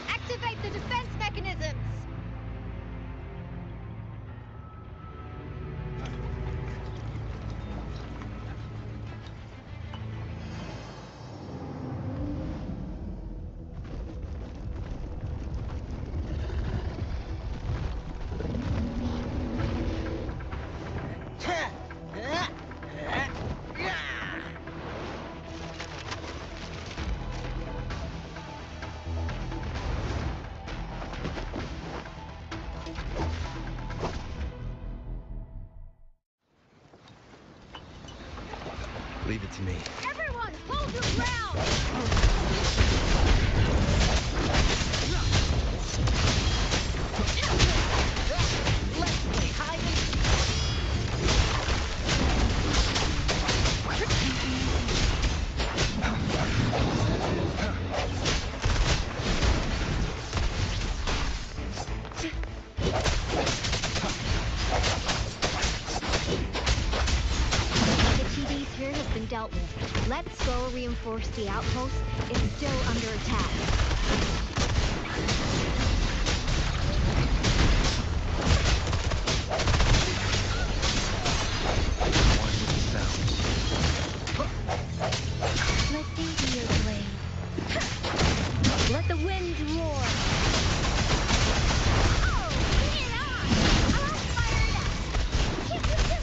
Activate the defense mechanisms! Leave it to me. Everyone, hold your ground! Let's play hide and dealt with. Let's go reinforce the outpost. It's still under attack. listen to your blade. Let the wind roar. Oh, bring it on! I'm fired up!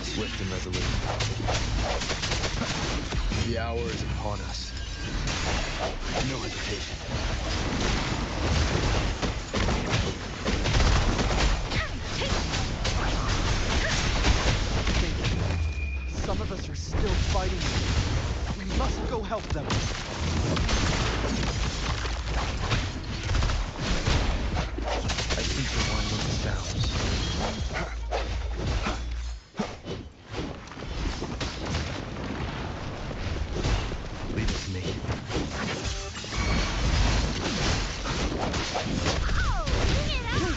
Swift and resolute. The hour is upon us. No hesitation. Some of us are still fighting. We must go help them. I think the one with the sounds. Leave it to me. Oh, bring it on!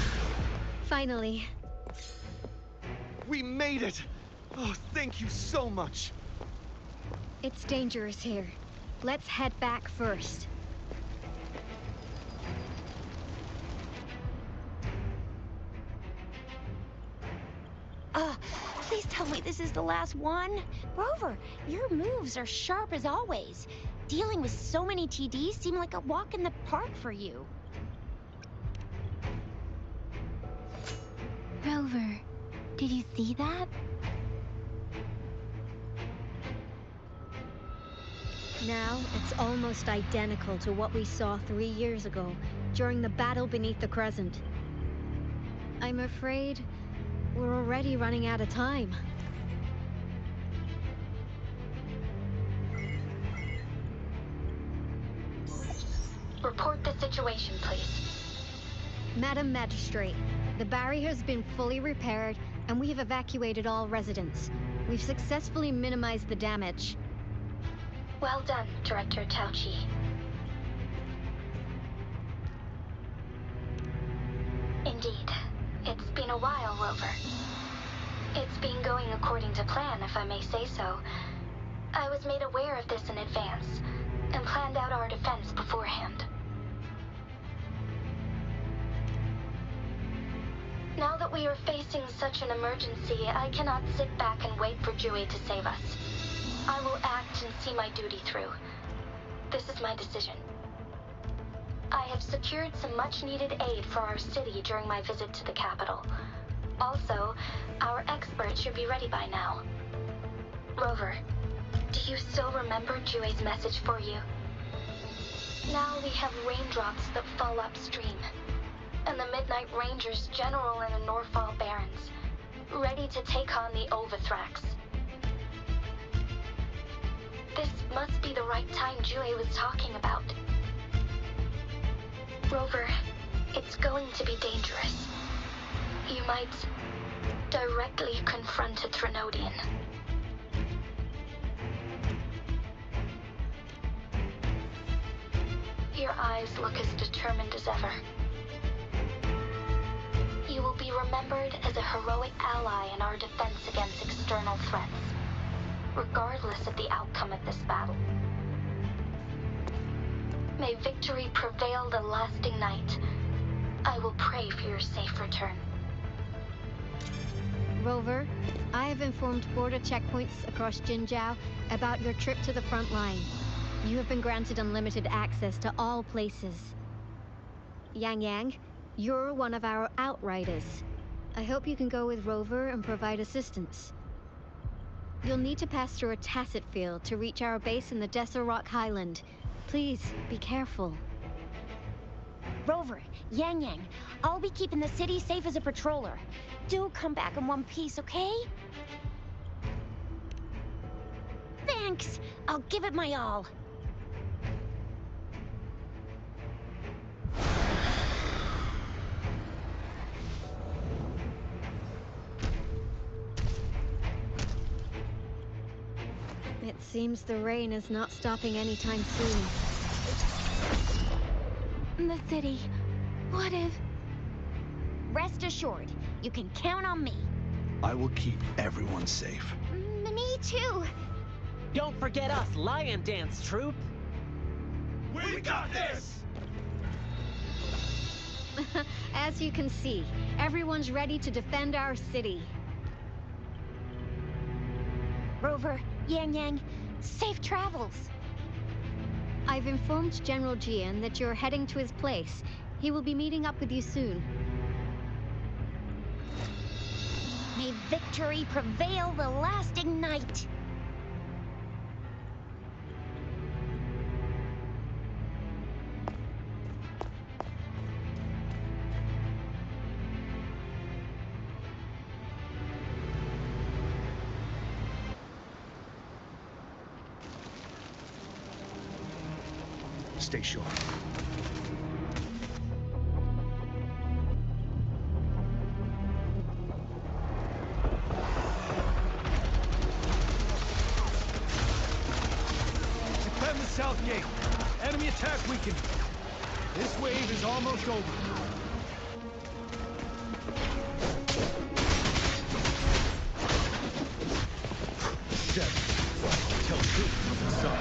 Finally. We made it! Oh, thank you so much! It's dangerous here. Let's head back first. Please tell me this is the last one. Rover, your moves are sharp as always. Dealing with so many TDs seemed like a walk in the park for you. Rover, did you see that? Now, it's almost identical to what we saw 3 years ago, during the battle beneath the Crescent. I'm afraid we're already running out of time. Report the situation, please. Madam Magistrate, the barrier has been fully repaired, and we have evacuated all residents. We've successfully minimized the damage. Well done, Director Tauchi. Indeed. It's been a while, Rover. It's been going according to plan, if I may say so. I was made aware of this in advance, and planned out our defense beforehand. Now that we are facing such an emergency, I cannot sit back and wait for Jue to save us. I will act and see my duty through. This is my decision. I have secured some much-needed aid for our city during my visit to the capital. Also, our experts should be ready by now. Rover, do you still remember Jue's message for you? Now we have raindrops that fall upstream, and the Midnight Rangers general in the Norfall Barrens, ready to take on the Overthrax. This must be the right time Jue was talking about. Rover, it's going to be dangerous. You might directly confront a Trinodian. Your eyes look as determined as ever. You will be remembered as a heroic ally in our defense against external threats, regardless of the outcome of this battle. May victory prevail the lasting night. I will pray for your safe return. Rover, I have informed border checkpoints across Jinjiao about your trip to the front line. You have been granted unlimited access to all places. Yang Yang, you're one of our outriders. I hope you can go with Rover and provide assistance. You'll need to pass through a tacit field to reach our base in the Desert Rock Highland. Please, be careful. Rover, Yang Yang, I'll be keeping the city safe as a patroller. Do come back in one piece, okay? Thanks! I'll give it my all. It seems the rain is not stopping anytime soon. The city. What if... Rest assured, you can count on me. I will keep everyone safe. Me too. Don't forget us, Lion Dance Troop. We got this! As you can see, everyone's ready to defend our city. Rover, Yang Yang, safe travels. I've informed General Jian that you're heading to his place. He will be meeting up with you soon. May victory prevail the lasting night. Stay sharp. Defend the south gate. Enemy attack weakened. This wave is almost over. Tell the truth, son.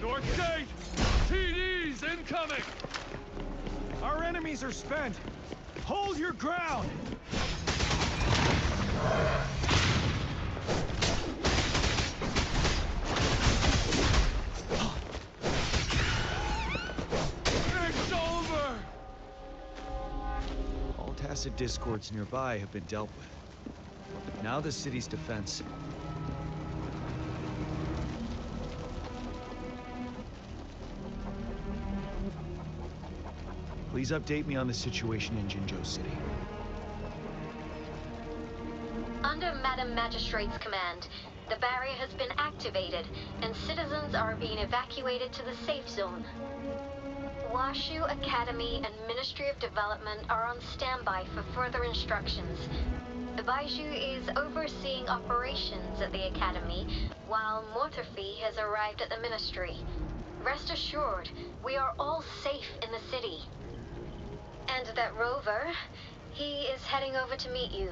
North gate! TDs incoming! Our enemies are spent. Hold your ground! Tacet discords nearby have been dealt with. Now the city's defense. Please update me on the situation in Jinzhou City. Under Madam Magistrate's command, the barrier has been activated, and citizens are being evacuated to the safe zone. Washu Academy and Ministry of Development are on standby for further instructions. Baiju is overseeing operations at the Academy, while Mortarfi has arrived at the Ministry. Rest assured, we are all safe in the city. And that Rover, he is heading over to meet you.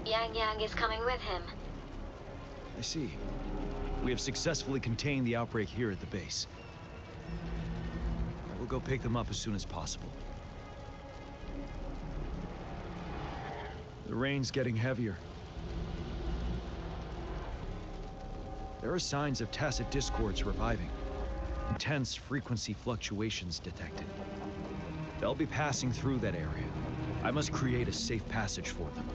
Yang Yang is coming with him. I see. We have successfully contained the outbreak here at the base. We'll go pick them up as soon as possible. The rain's getting heavier. There are signs of Tacet discords reviving. Intense frequency fluctuations detected. They'll be passing through that area. I must create a safe passage for them.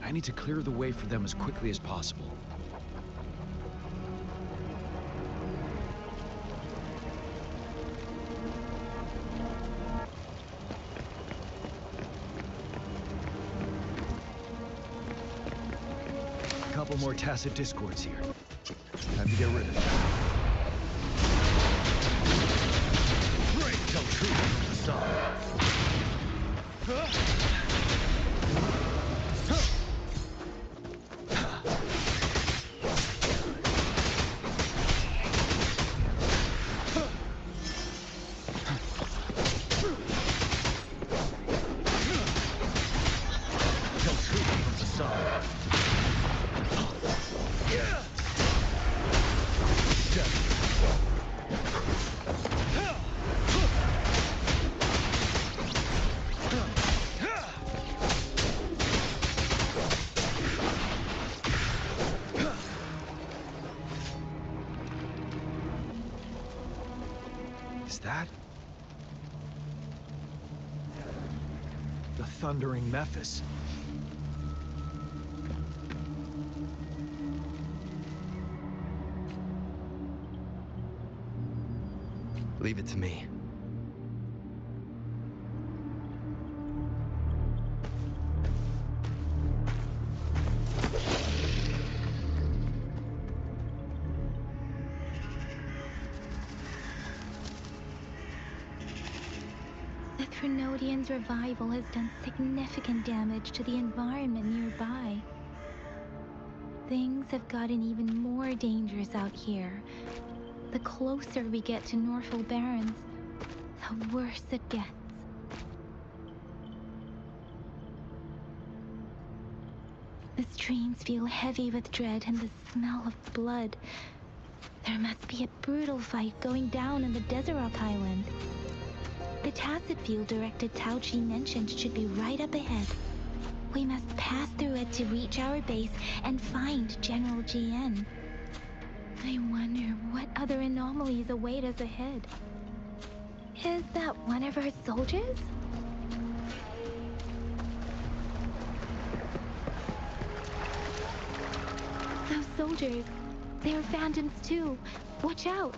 I need to clear the way for them as quickly as possible. A couple more Tacet discords here. Time to get rid of them. Break till truth from the sun. Is that the Thundering Mephis? Leave it to me. The Threnodian's revival has done significant damage to the environment nearby. Things have gotten even more dangerous out here. The closer we get to Norfolk Barrens, the worse it gets. The streams feel heavy with dread and the smell of blood. There must be a brutal fight going down in the Desert Rock Island. The Tacet field-directed Tao Chi mentioned should be right up ahead. We must pass through it to reach our base and find General GN. I wonder what other anomalies await us ahead. Is that one of our soldiers? Those soldiers, they're phantoms too. Watch out!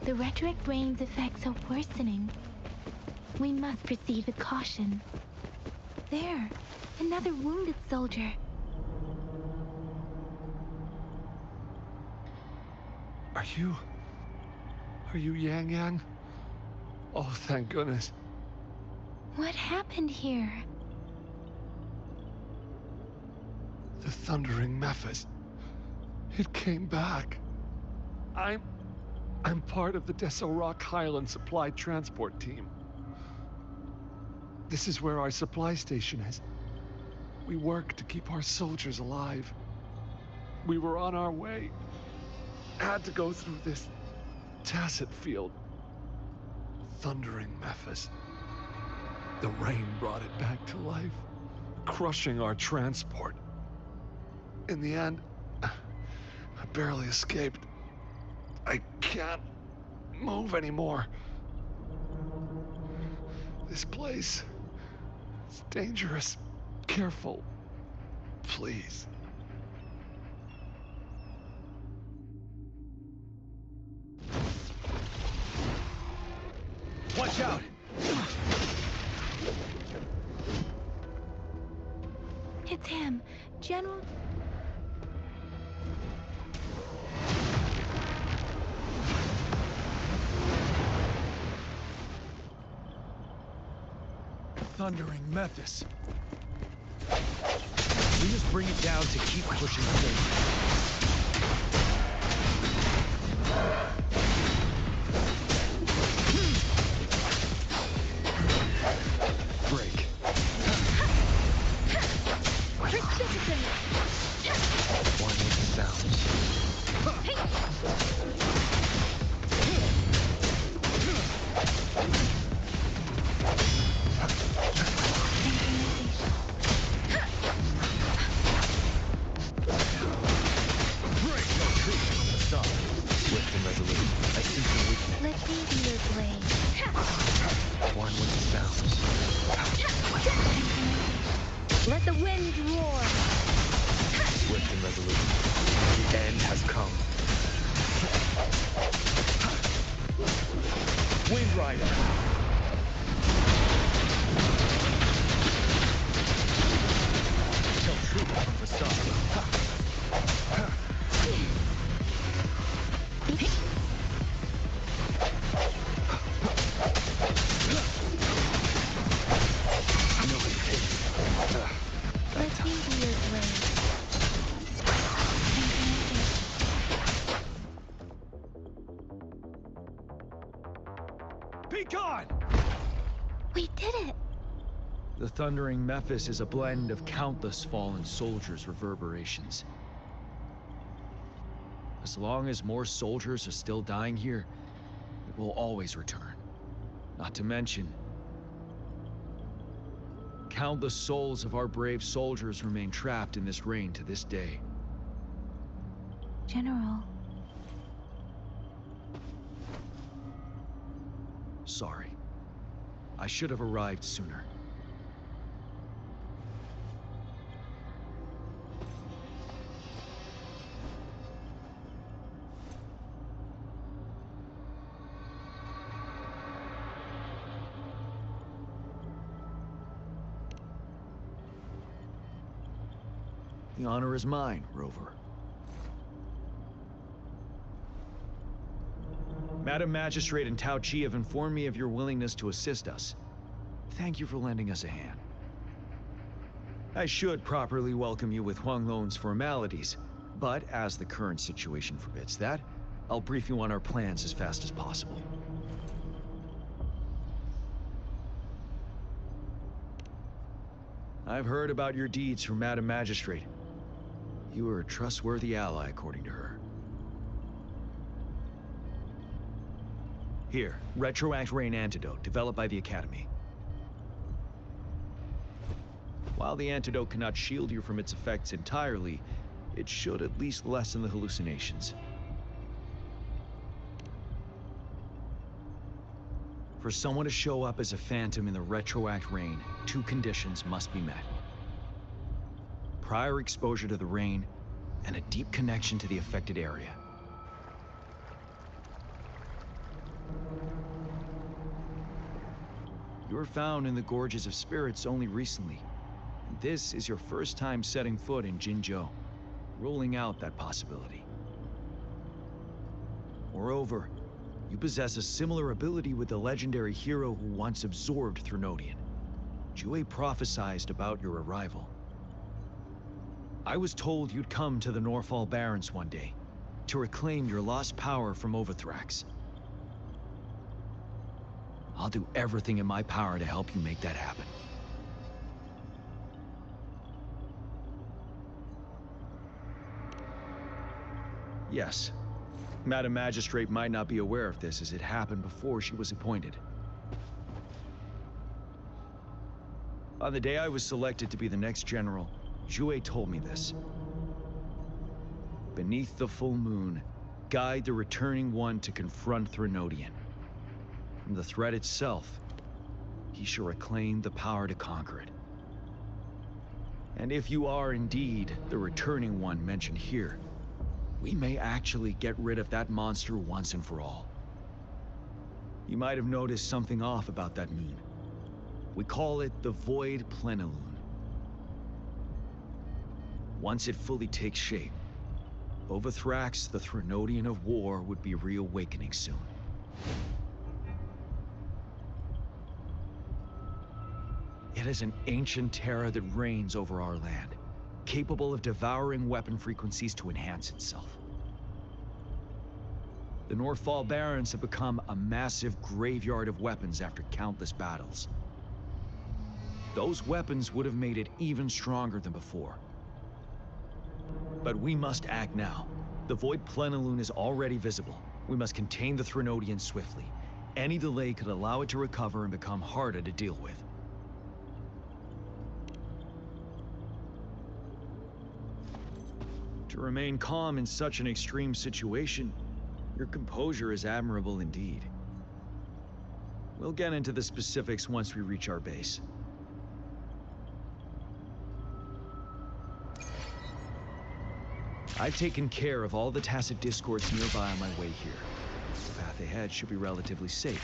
The retroact rain's effects are worsening. We must proceed with caution. There, another wounded soldier. Are you Yang Yang? Oh, thank goodness. What happened here? The Thundering Mephis. It came back. I'm part of the Desert Rock Highland Supply Transport Team. This is where our supply station is. We work to keep our soldiers alive. We were on our way. Had to go through this Tacet field. Thundering Mephis. The rain brought it back to life, crushing our transport. In the end, I barely escaped. I can't move anymore. This place It's dangerous. Careful. Please. Watch out! It's him, General. Thundering Mephis. We just bring it down to keep pushing forward. Break. One with the sounds. Swift and resolute. I see some weakness. Let me be your blade. One with the sounds. Let the wind roar. Swift and resolute. The end has come. Wind Rider. Tell truth from facade. Let me be your blade. Be gone! We did it! The Thundering Mephis is a blend of countless fallen soldiers' reverberations. As long as more soldiers are still dying here, it will always return. Not to mention, countless souls of our brave soldiers remain trapped in this rain to this day. General. Sorry. I should have arrived sooner. The honor is mine, Rover. Madam Magistrate and Tao Chi have informed me of your willingness to assist us. Thank you for lending us a hand. I should properly welcome you with Huang Lon's formalities, but as the current situation forbids that, I'll brief you on our plans as fast as possible. I've heard about your deeds from Madam Magistrate. You are a trustworthy ally, according to her. Here, Retroact Rain Antidote, developed by the Academy. While the antidote cannot shield you from its effects entirely, it should at least lessen the hallucinations. For someone to show up as a phantom in the Retroact Rain, 2 conditions must be met. Prior exposure to the rain, and a deep connection to the affected area. You were found in the Gorges of Spirits only recently, and this is your first time setting foot in Jinzhou, ruling out that possibility. Moreover, you possess a similar ability with the legendary hero who once absorbed Threnodian. Jue prophesized about your arrival. I was told you'd come to the Norfall Barrens one day, to reclaim your lost power from Overthrax. I'll do everything in my power to help you make that happen. Yes, Madam Magistrate might not be aware of this as it happened before she was appointed. On the day I was selected to be the next general, Jue told me this. Beneath the full moon, guide the returning one to confront Threnodian. From the threat itself, he shall reclaim the power to conquer it. And if you are indeed the returning one mentioned here, we may actually get rid of that monster once and for all. You might have noticed something off about that moon. We call it the Void Plenilune. Once it fully takes shape, Overthrax, the Threnodian of War, would be reawakening soon. It is an ancient terror that reigns over our land, capable of devouring weapon frequencies to enhance itself. The Northfall Barrens have become a massive graveyard of weapons after countless battles. Those weapons would have made it even stronger than before. But we must act now. The Void Plenilune is already visible. We must contain the Threnodian swiftly. Any delay could allow it to recover and become harder to deal with. To remain calm in such an extreme situation, your composure is admirable indeed. We'll get into the specifics once we reach our base. I've taken care of all the tacit discords nearby on my way here. The path ahead should be relatively safe.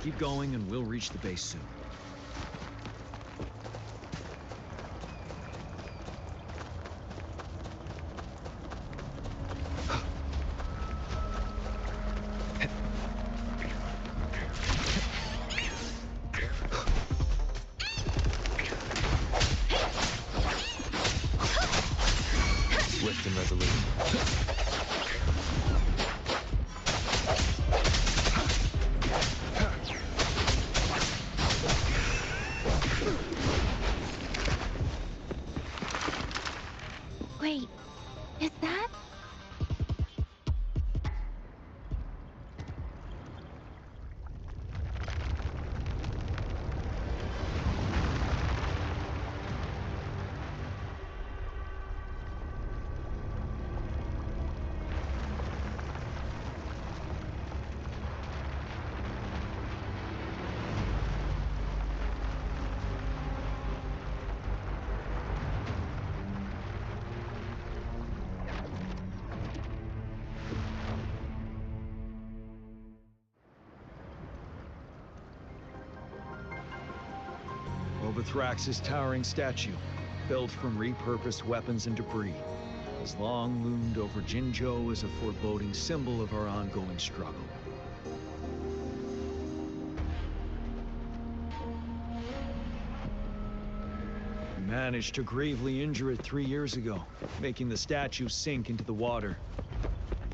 Keep going and we'll reach the base soon. Swift and resolute. Wait, is that? Overthrax's towering statue, built from repurposed weapons and debris, has long loomed over Jinzhou as a foreboding symbol of our ongoing struggle. We managed to gravely injure it 3 years ago, making the statue sink into the water.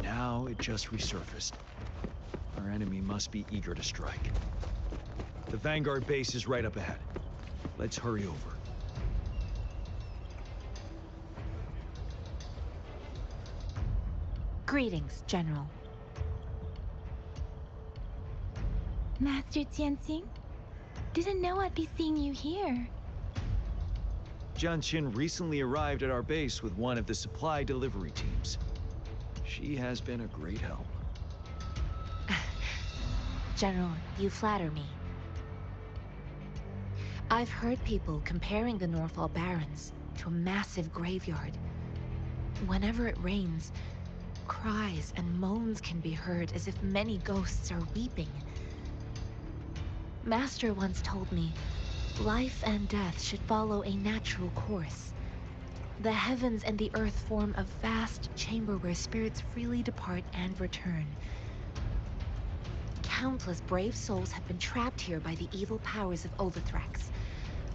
Now it just resurfaced. Our enemy must be eager to strike. The Vanguard base is right up ahead. Let's hurry over. Greetings, General. Master Tianxing? Didn't know I'd be seeing you here. Jianqin recently arrived at our base with one of the supply delivery teams. She has been a great help. General, you flatter me. I've heard people comparing the Northfall Barrens to a massive graveyard. Whenever it rains, cries and moans can be heard as if many ghosts are weeping. Master once told me, life and death should follow a natural course. The heavens and the earth form a vast chamber where spirits freely depart and return. Countless brave souls have been trapped here by the evil powers of Overthrax.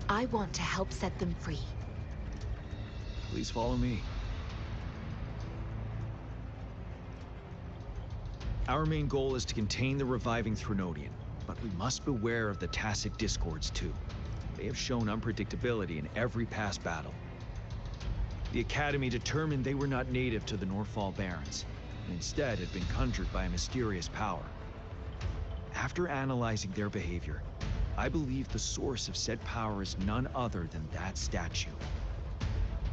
I want to help set them free. Please follow me. Our main goal is to contain the reviving Threnodian, but we must beware of the tacit discords too. They have shown unpredictability in every past battle. The Academy determined they were not native to the Northfall Barrens, and instead had been conjured by a mysterious power. After analyzing their behavior, I believe the source of said power is none other than that statue.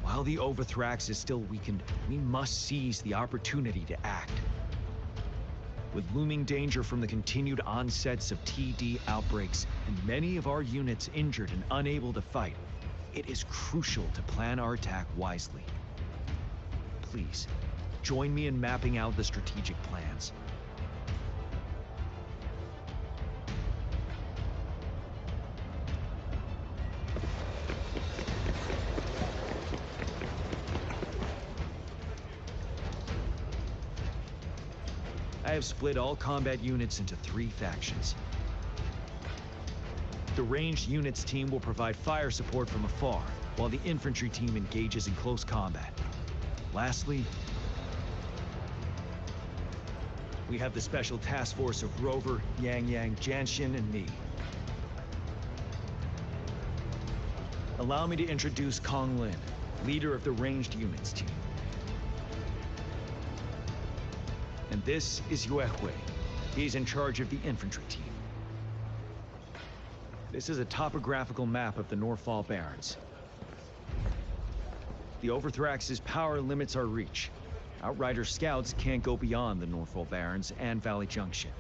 While the Overthrax is still weakened, we must seize the opportunity to act. With looming danger from the continued onsets of TD outbreaks, and many of our units injured and unable to fight, It is crucial to plan our attack wisely. Please, join me in mapping out the strategic plans. I have split all combat units into 3 factions. The ranged units team will provide fire support from afar, while the infantry team engages in close combat. Lastly, we have the special task force of Rover, Yang Yang, Janshin, and me. Allow me to introduce Kong Lin, leader of the ranged units team. And this is Yue Hui. He's in charge of the infantry team. This is a topographical map of the Norfall Barrens. The Overthrax's power limits our reach. Outrider scouts can't go beyond the Norfall Barrens and Valley Junction.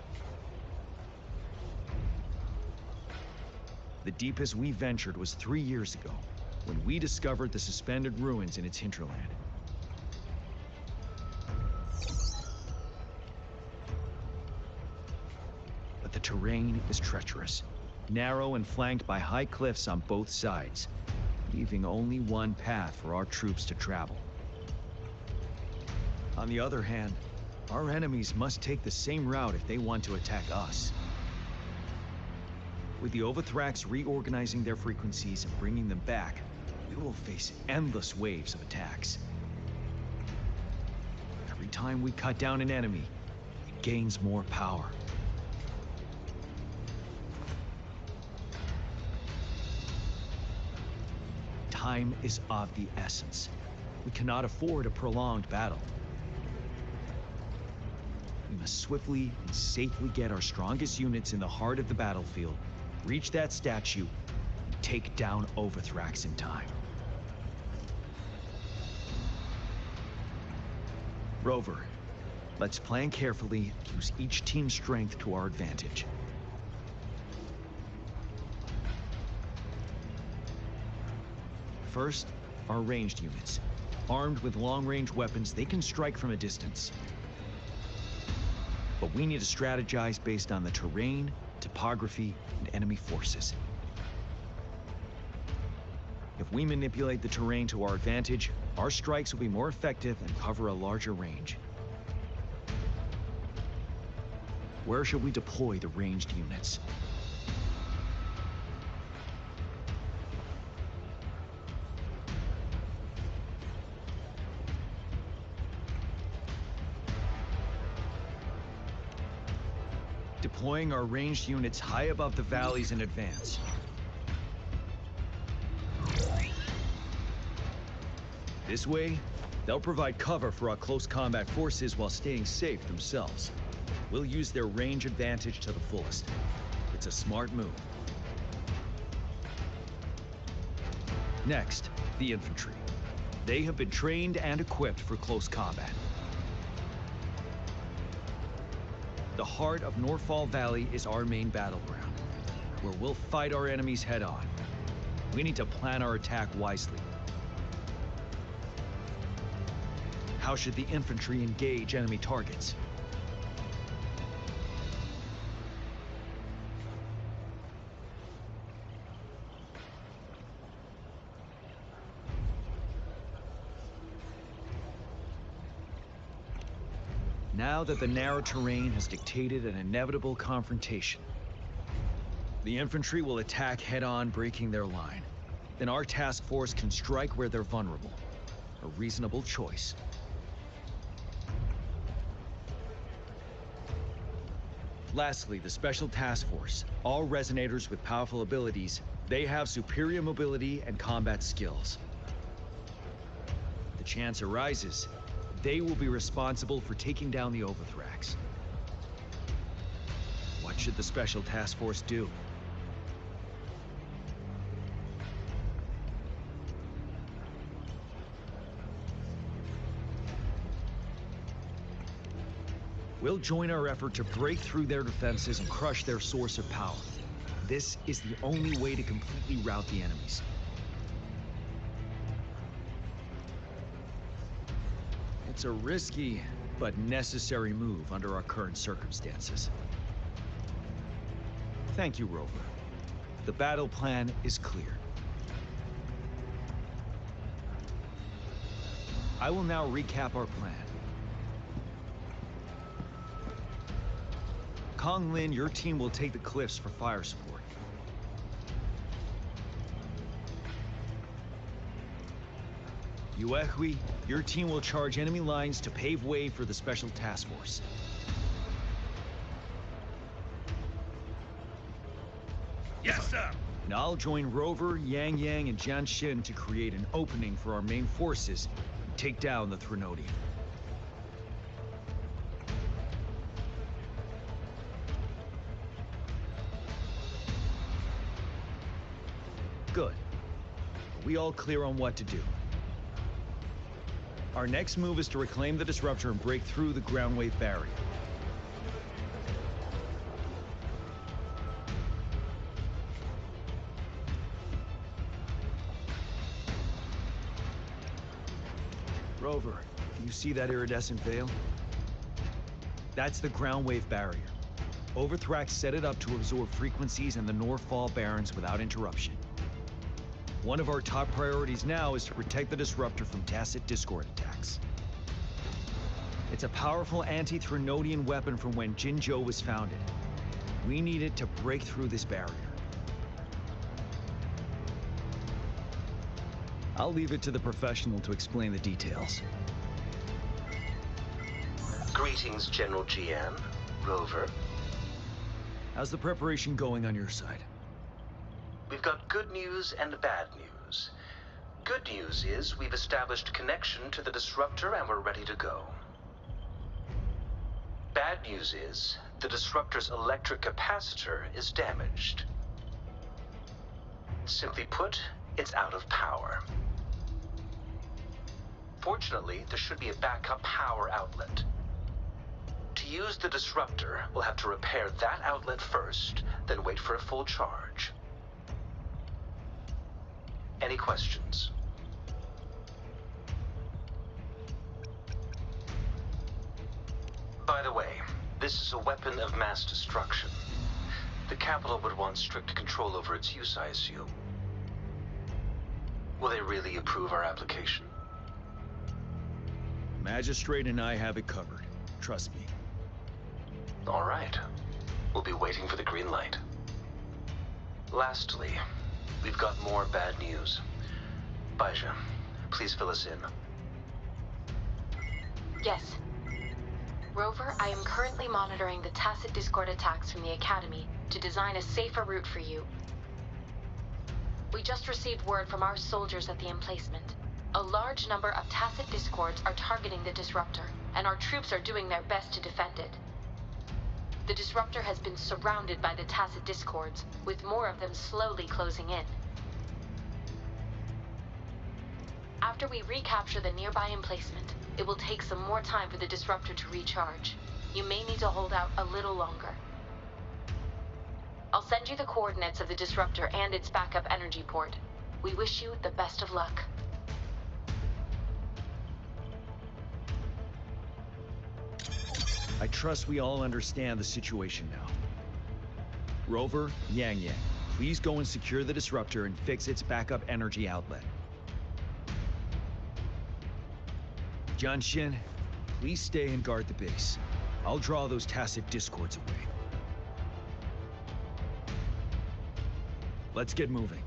The deepest we ventured was 3 years ago, when we discovered the suspended ruins in its hinterland. But the terrain is treacherous, narrow and flanked by high cliffs on both sides, leaving only one path for our troops to travel. On the other hand, our enemies must take the same route if they want to attack us. With the Overthrax reorganizing their frequencies and bringing them back, we will face endless waves of attacks. Every time we cut down an enemy, it gains more power. Time is of the essence. We cannot afford a prolonged battle. We must swiftly and safely get our strongest units in the heart of the battlefield, reach that statue, and take down Overthrax in time. Rover, let's plan carefully and use each team's strength to our advantage. First, our ranged units. Armed with long-range weapons, they can strike from a distance. But we need to strategize based on the terrain, topography, and enemy forces. If we manipulate the terrain to our advantage, our strikes will be more effective and cover a larger range. Where should we deploy the ranged units? Deploying our ranged units high above the valleys in advance. This way, they'll provide cover for our close combat forces while staying safe themselves. We'll use their range advantage to the fullest. It's a smart move. Next, the infantry. They have been trained and equipped for close combat. The heart of Norfall Valley is our main battleground, where we'll fight our enemies head-on. We need to plan our attack wisely. How should the infantry engage enemy targets? Now that the narrow terrain has dictated an inevitable confrontation, the infantry will attack head-on, breaking their line. Then our task force can strike where they're vulnerable. A reasonable choice. Lastly, the Special Task Force. All resonators with powerful abilities, they have superior mobility and combat skills. If the chance arises, they will be responsible for taking down the Overthrax. What should the Special Task Force do? We'll join our effort to break through their defenses and crush their source of power. This is the only way to completely rout the enemies. It's a risky but necessary move under our current circumstances. Thank you, Rover. The battle plan is clear. I will now recap our plan. Kong Lin, your team will take the cliffs for fire support. Yuehui, your team will charge enemy lines to pave way for the Special Task Force. Yes, sir! And I'll join Rover, Yang Yang, and Jian Xin to create an opening for our main forces and take down the Threnodian. Good. Are we all clear on what to do? Our next move is to reclaim the disruptor and break through the ground wave barrier. Rover, do you see that iridescent veil? That's the ground wave barrier. Overthrax set it up to absorb frequencies in the Northfall Barrens without interruption. One of our top priorities now is to protect the disruptor from tacit discord attacks. It's a powerful anti-Threnodian weapon from when Jinzhou was founded. We need it to break through this barrier. I'll leave it to the professional to explain the details. Greetings, General Jian, Rover. How's the preparation going on your side? We've got good news and bad news. Good news is we've established connection to the disruptor and we're ready to go. Bad news is the disruptor's electric capacitor is damaged. Simply put, it's out of power. Fortunately, there should be a backup power outlet. To use the disruptor, we'll have to repair that outlet first, then wait for a full charge. Any questions? By the way, this is a weapon of mass destruction. The capital would want strict control over its use, I assume. Will they really approve our application? Magistrate and I have it covered. Trust me. All right. We'll be waiting for the green light. Lastly, we've got more bad news. Baija, please fill us in. Yes. Rover, I am currently monitoring the tacit discord attacks from the Academy to design a safer route for you. We just received word from our soldiers at the emplacement. A large number of tacit discords are targeting the disruptor, and our troops are doing their best to defend it. The disruptor has been surrounded by the tacit discords, with more of them slowly closing in. After we recapture the nearby emplacement, it will take some more time for the disruptor to recharge. You may need to hold out a little longer. I'll send you the coordinates of the disruptor and its backup energy port. We wish you the best of luck. I trust we all understand the situation now. Rover, Yang Yang, please go and secure the disruptor and fix its backup energy outlet. Jian Xin, please stay and guard the base. I'll draw those tacit discords away. Let's get moving.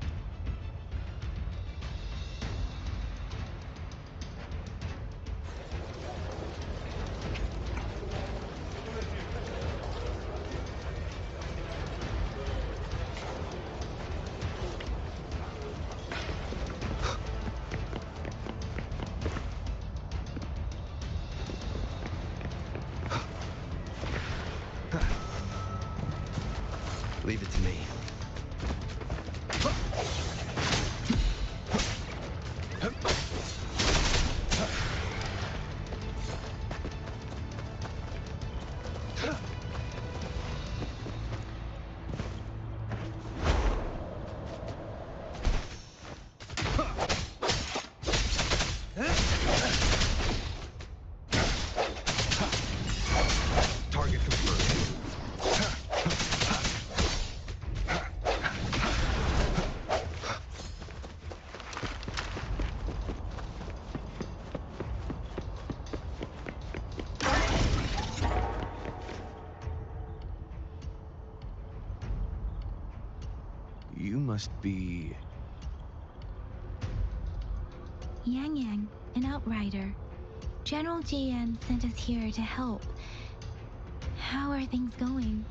Leave it to me. must be... Yang Yang, an outrider. General GN sent us here to help. How are things going?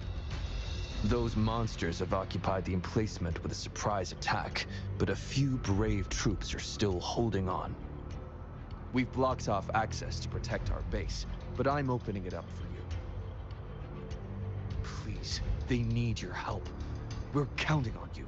Those monsters have occupied the emplacement with a surprise attack, but a few brave troops are still holding on. We've blocked off access to protect our base, but I'm opening it up for you. Please, they need your help. We're counting on you.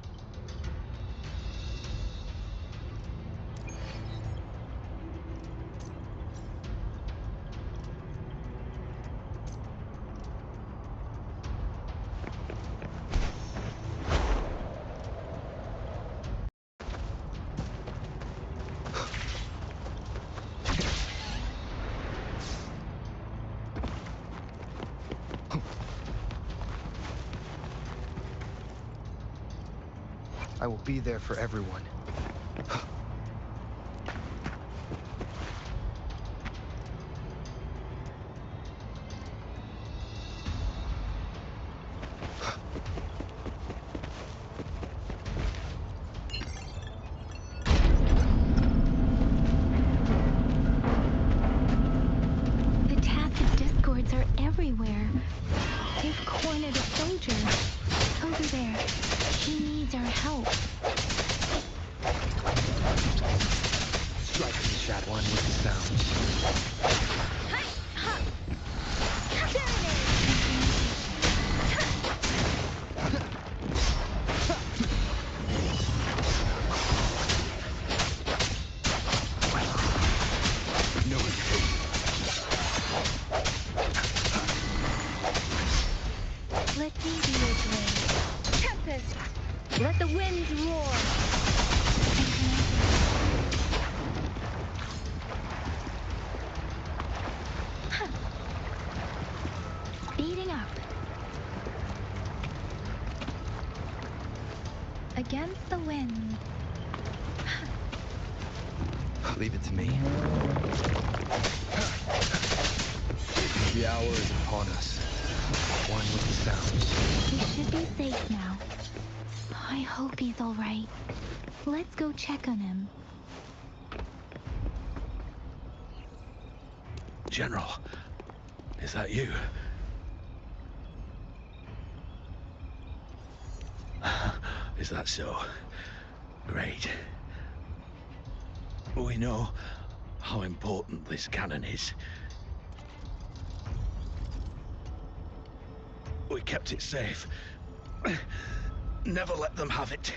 I will be there for everyone. The tacit discords are everywhere. They've cornered a soldier. Over there. He needs our help. Strike the shadow one with the sound. No hesitation. Let me be your blade. Tempest! Let the winds roar! Speeding up. Against the wind. Leave it to me. The hour is upon us. One with the sound. We should be safe now. I hope he's all right. Let's go check on him. General, is that you? Is that so? Great. We know how important this cannon is. We kept it safe. Never let them have it.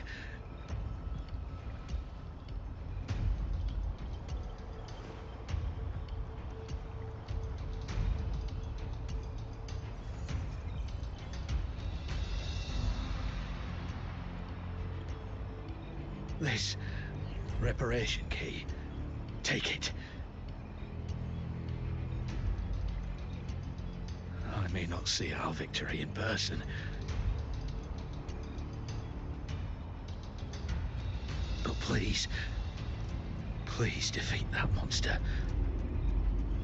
This reparation key. Take it. I may not see our victory in person, but please, please defeat that monster.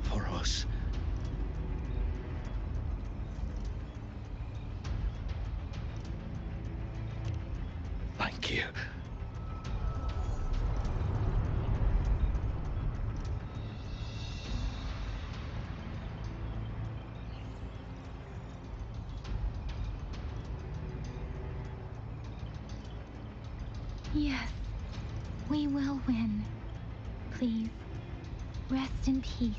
For us. Thank you. Yes, we will win. Please, rest in peace.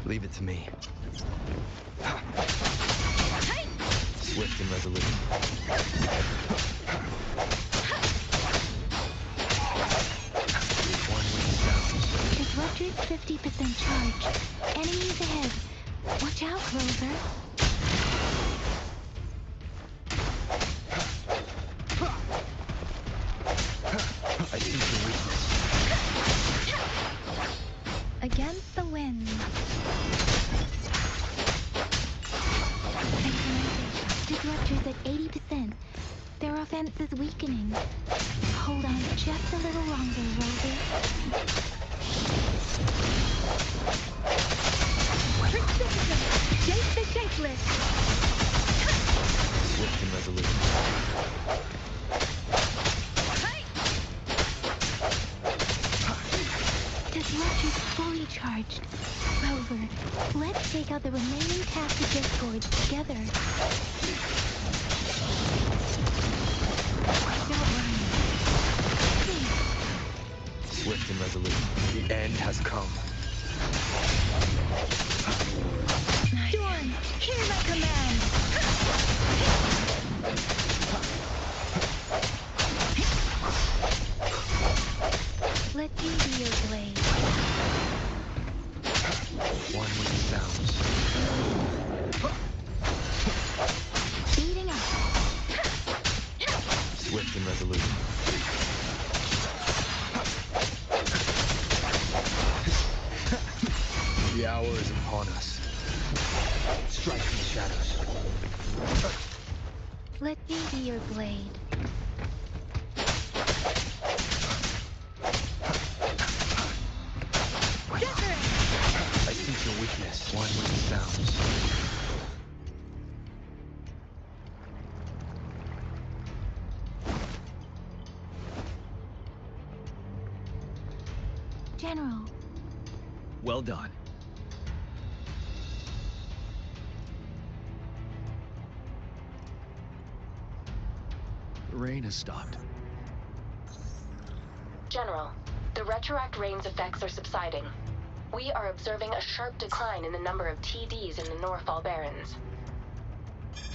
Leave it to me. Swift and resolute. One with the sound. Disruptor's 50% charge. Enemies ahead. Watch out, Rover. I see your weakness. Against the wind. Disruptors at 80%. Their offense is weakening. Hold on just a little longer, Rover. Precision! Shape the shapeless! Swift and resolute. Disruptor's fully charged. Rover, let's take out the remaining tacit discords together. Don't worry. Swift and resolute. The end has come. Storm, hear my command! Let me be your blade. One with the sounds. Speeding up. Swift and resolute. The hour is upon us. Strike in the shadows. Let me be your blade. I sense your weakness. One with the sounds. General. Well done. The rain has stopped. General, the retroact rain's effects are subsiding. We are observing a sharp decline in the number of TDs in the Norfall Barrens.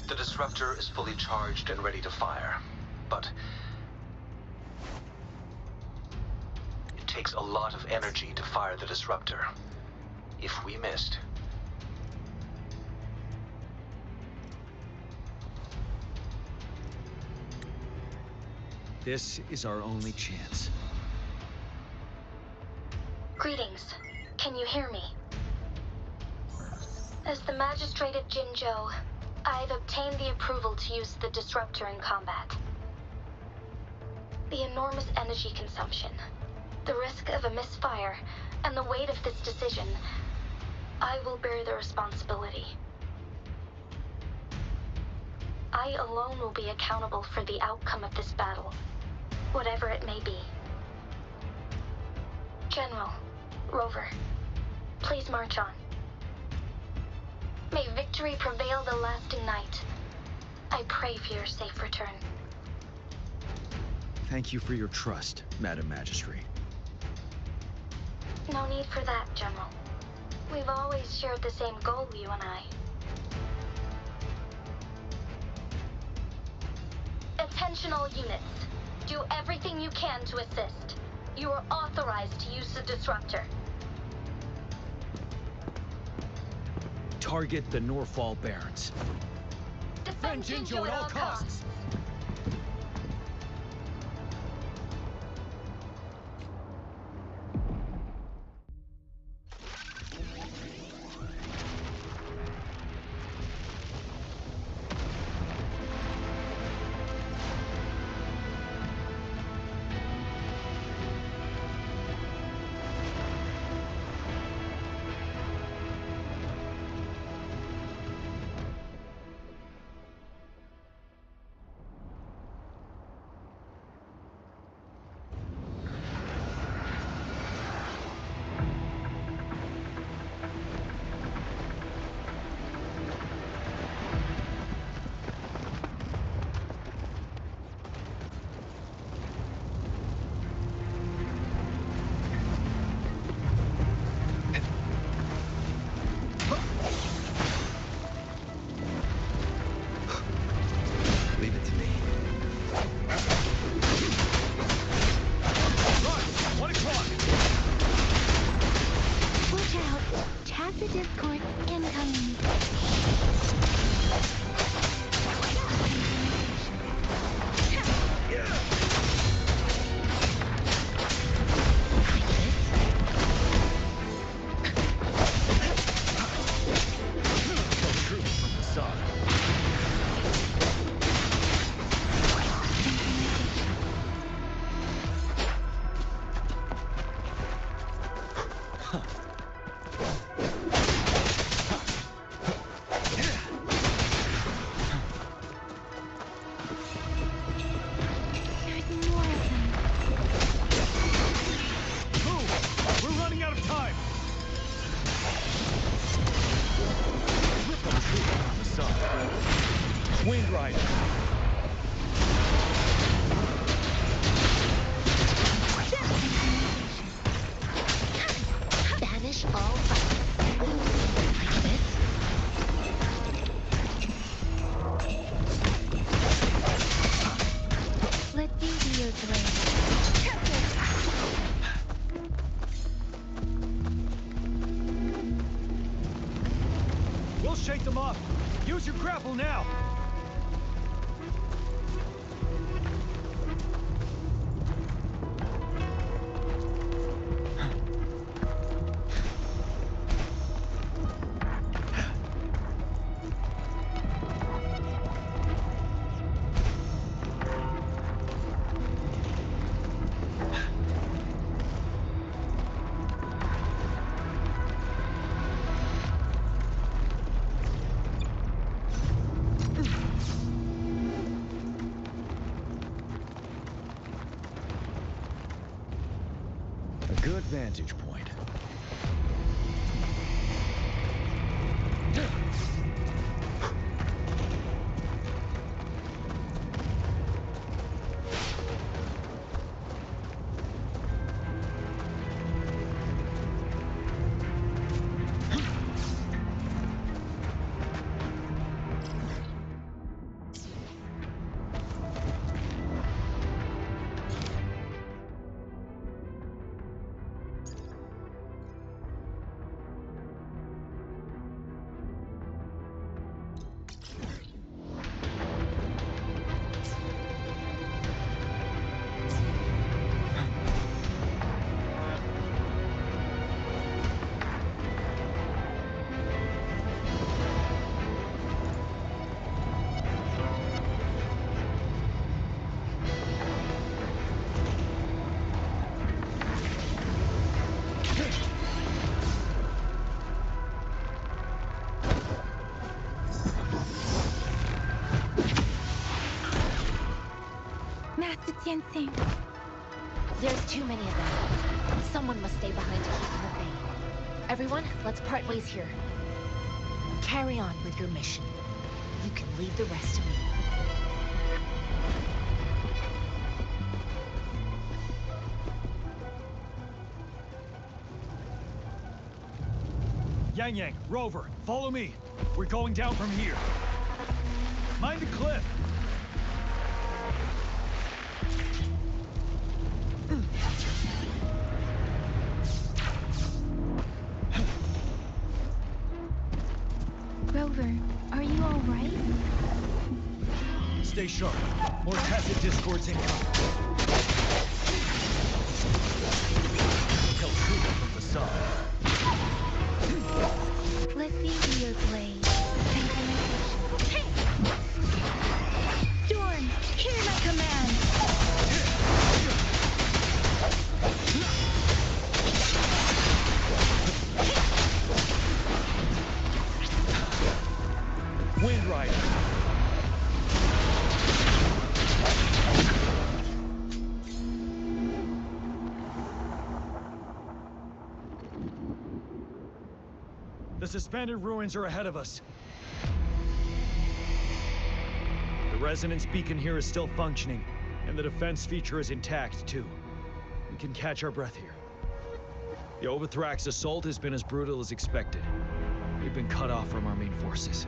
The disruptor is fully charged and ready to fire, but it takes a lot of energy to fire the disruptor. If we missed, This is our only chance. Greetings. Can you hear me? As the Magistrate of Jinzhou, I've obtained the approval to use the disruptor in combat. The enormous energy consumption, the risk of a misfire, and the weight of this decision, I will bear the responsibility. I alone will be accountable for the outcome of this battle, whatever it may be. General, Rover, please march on. May victory prevail the lasting night. I pray for your safe return. Thank you for your trust, Madam Magistrate. No need for that, General. We've always shared the same goal, you and I. Attention all units. Do everything you can to assist. You are authorized to use the disruptor. Target the Norfall Barrens. Defend Jinzhou at all costs. your blade. We'll shake them off. Use your grapple now. Good vantage point. Master Tianxing. There's too many of them. Someone must stay behind to keep them at bay. Everyone, let's part ways here. Carry on with your mission. You can leave the rest to me. Yang Yang, Rover, follow me. We're going down from here. Mind the cliff. Rover, are you all right? Stay sharp. More tacit discords incoming. Kill trooper from the side. Let me be your blade. Hey! Storm, hear my command! Wind Rider. The suspended ruins are ahead of us. The resonance beacon here is still functioning, and the defense feature is intact, too. We can catch our breath here. The Overthrax assault has been as brutal as expected. We've been cut off from our main forces.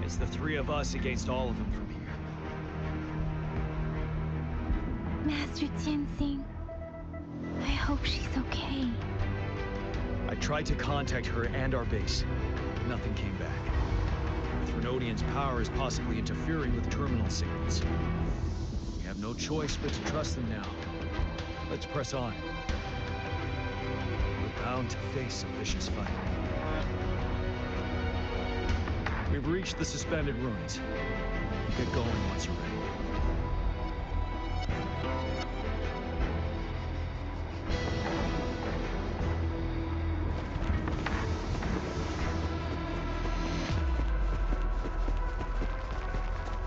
It's the three of us against all of them from here. Master Tianxing, I hope she's okay. I tried to contact her and our base. Nothing came back. The Threnodian's power is possibly interfering with terminal signals. We have no choice but to trust them now. Let's press on. We're bound to face a vicious fight. We've reached the suspended ruins. Get going once you're ready.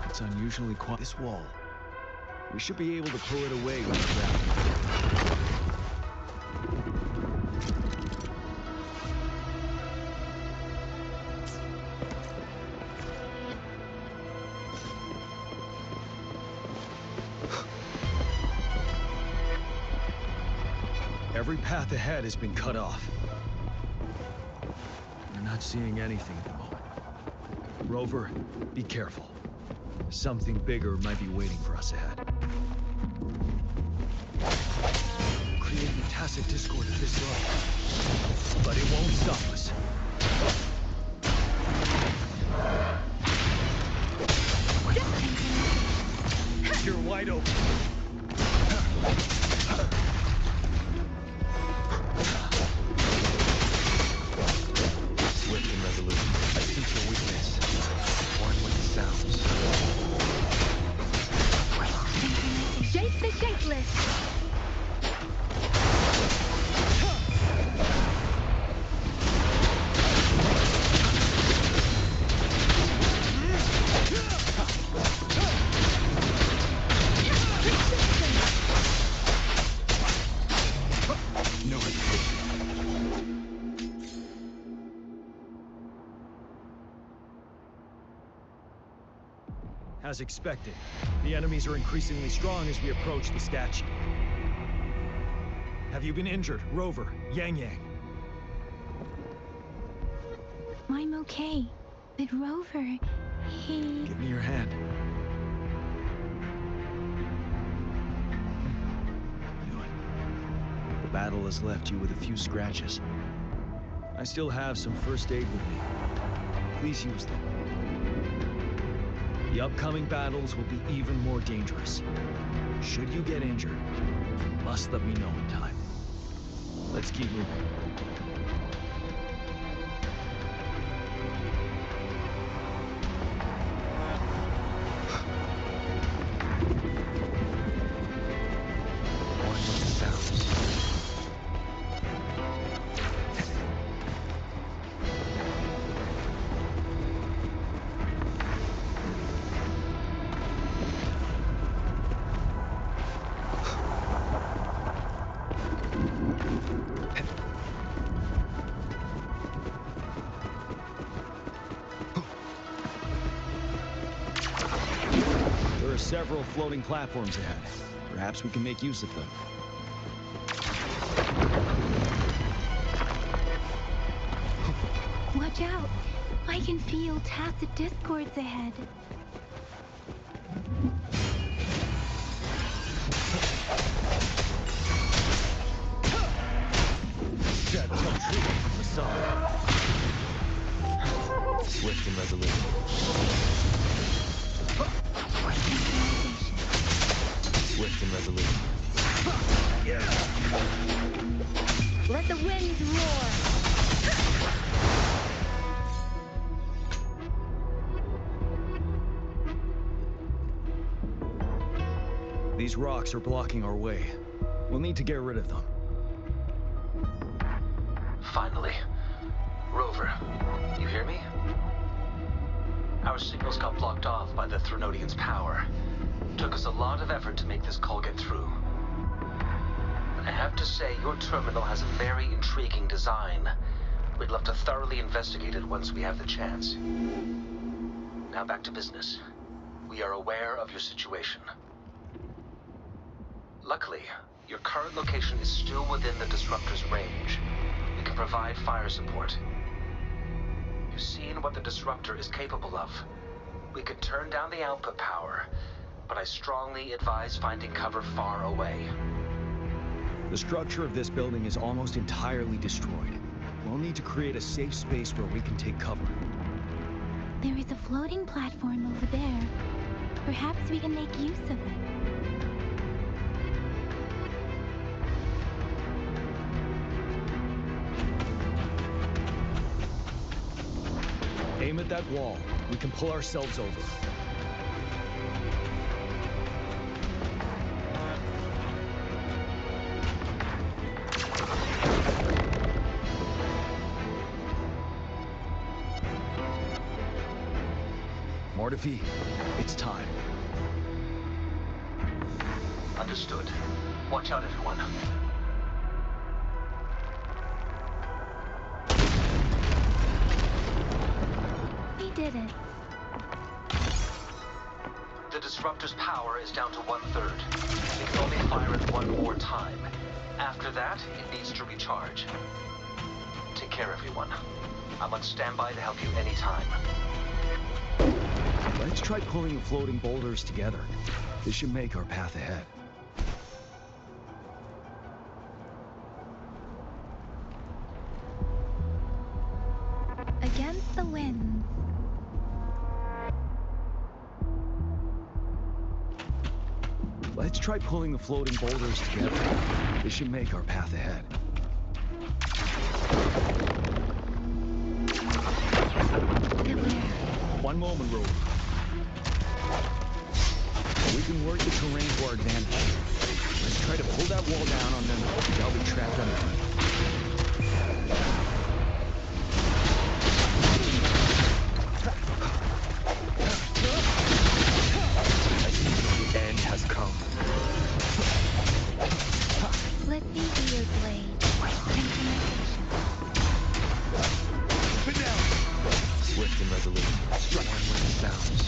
It's unusually quiet. This wall. We should be able to pull it away with the gravity. Every path ahead has been cut off. We're not seeing anything at the moment. Rover, be careful. Something bigger might be waiting for us ahead. tacit discord at this level. But it won't stop us. You're wide open. Swift and resolute. I sense your weakness. One with the sounds. Shape the shapeless. No hesitation. As expected, the enemies are increasingly strong as we approach the statue. Have you been injured, Rover, Yang Yang? I'm okay. But Rover, he... Give me your hand. The battle has left you with a few scratches. I still have some first aid with me. Please use them. The upcoming battles will be even more dangerous. Should you get injured, you must let me know in time. Let's keep moving. One with the sounds. There are several floating platforms ahead. Perhaps we can make use of them. Watch out! I can feel tacit discords ahead. Swift and resolute. Swift and resolute. Let the winds roar! These rocks are blocking our way. We'll need to get rid of them. Finally. Rover, you hear me? Our signals got blocked off by the Threnodian's power. Took us a lot of effort to make this call get through. I have to say, your terminal has a very intriguing design. We'd love to thoroughly investigate it once we have the chance. Now back to business. We are aware of your situation. Luckily, your current location is still within the Disruptor's range. We can provide fire support. You've seen what the Disruptor is capable of. We could turn down the output power, but I strongly advise finding cover far away. The structure of this building is almost entirely destroyed. We'll need to create a safe space where we can take cover. There is a floating platform over there. Perhaps we can make use of it. Aim at that wall. We can pull ourselves over. Mortefi, it's time. Understood. Watch out, everyone. We did it. The Disruptor's power is down to 1/3. It can only fire it one more time. After that, it needs to recharge. Take care, everyone. I'm on standby to help you anytime. Let's try pulling the floating boulders together. This should make our path ahead. Let's try pulling the floating boulders together. This should make our path ahead. One moment, Rover. We can work the terrain to our advantage. Let's try to pull that wall down on them without being trapped under it. I think the end has come. Let me be your blade. Swift and resolute, strike with the sounds.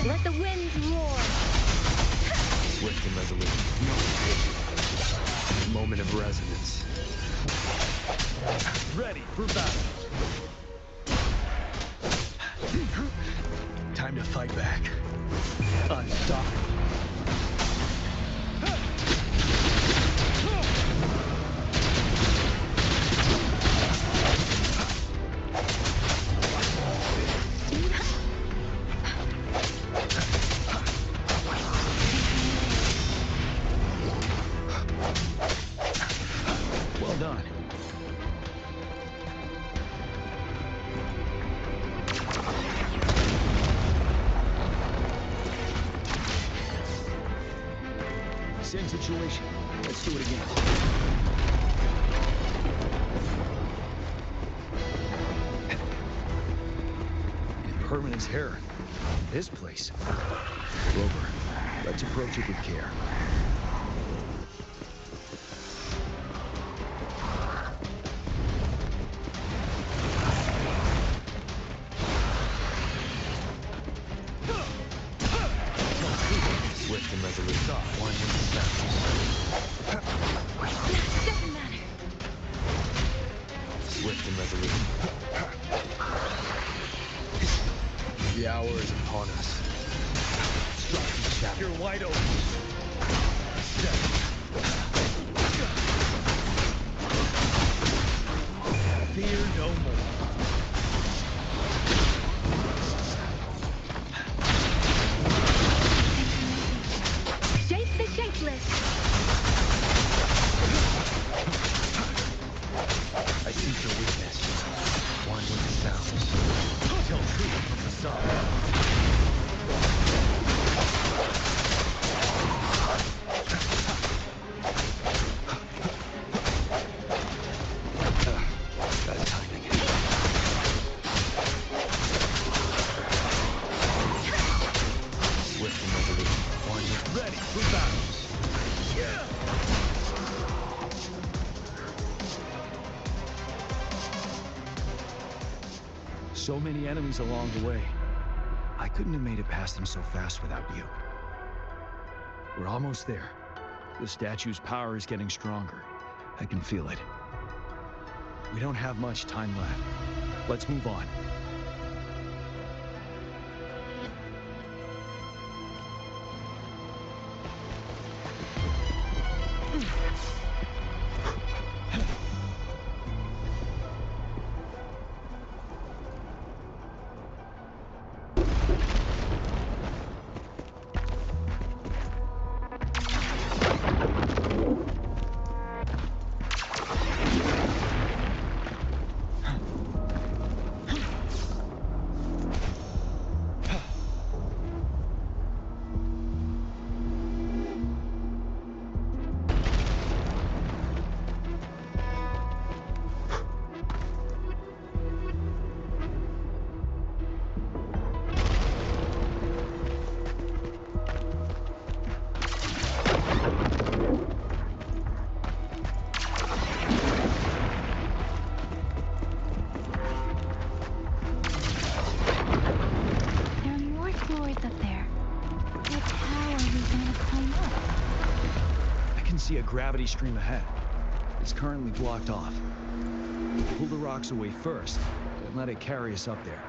Let the winds roar. Swift and resolute, no escape. Moment of resonance. Ready for battle. Time to fight back. Unstoppable. Well done. Same situation. Let's do it again. Impermanence Heron. This place. Rover, let's approach it with care. Swift and resolute, one with the sounds. Doesn't matter. Swift and resolute. The hour is upon us. Strike and shatter. You're wide open. Fear no more. Shape the shapeless. I sense your weakness. One with the sounds. Tell truth from the side. Bad timing. Swift and resolute. One with Ready for battle. So many enemies along the way. I couldn't have made it past them so fast without you. We're almost there. The statue's power is getting stronger. I can feel it. We don't have much time left. Let's move on. See a gravity stream ahead. It's currently blocked off. Pull the rocks away first, and let it carry us up there.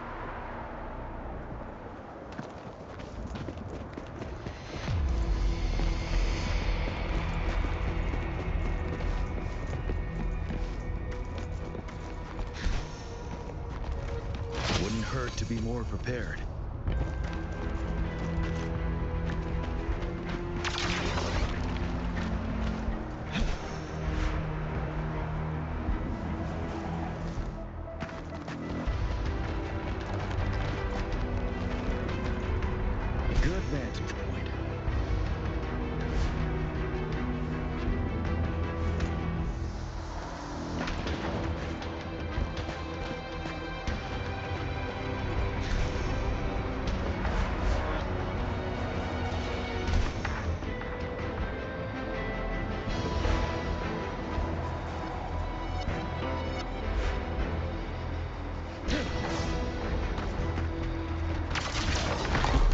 Wouldn't hurt to be more prepared. Good vantage point.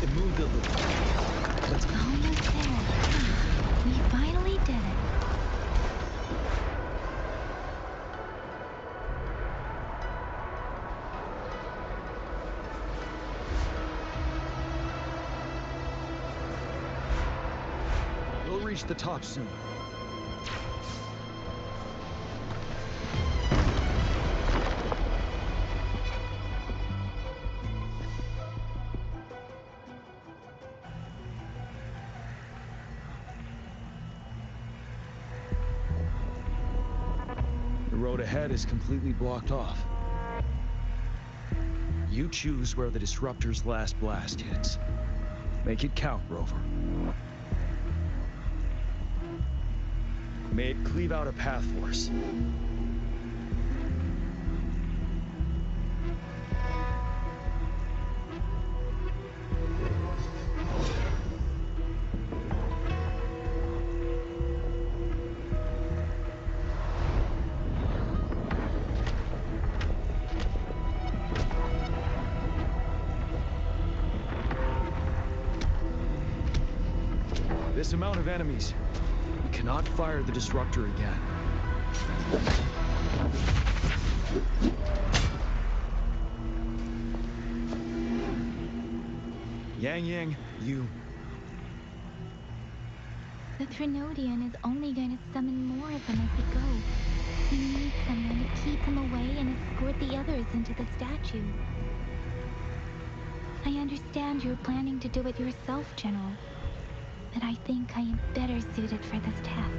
It moved a little. Let's go. Almost there. We finally did it. We'll reach the top soon. The road ahead is completely blocked off. You choose where the Disruptor's last blast hits. Make it count, Rover. May it cleave out a path for us. This amount of enemies. We cannot fire the Disruptor again. Yang, you... The Threnodian is only going to summon more of them as we go. We need someone to keep them away and escort the others into the statue. I understand you're planning to do it yourself, General. But I think I am better suited for this task.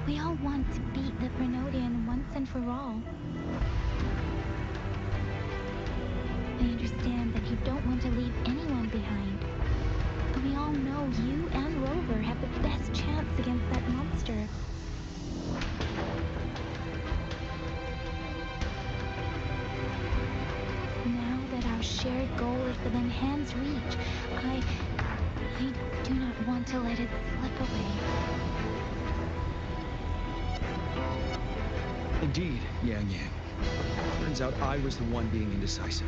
We all want to beat the Threnodian once and for all. I understand that you don't want to leave anyone behind. But we all know you and Rover have the best chance against that monster. Our shared goal is within hand's reach. I do not want to let it slip away. Indeed, Yang. Turns out I was the one being indecisive.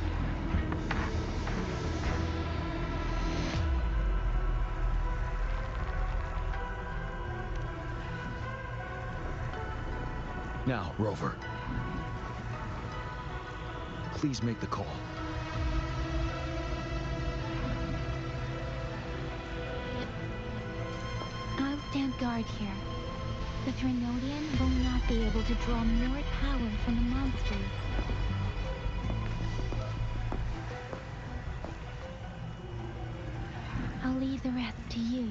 Now, Rover. Please make the call. I'll stand guard here. The Threnodian will not be able to draw more power from the monsters. I'll leave the rest to you.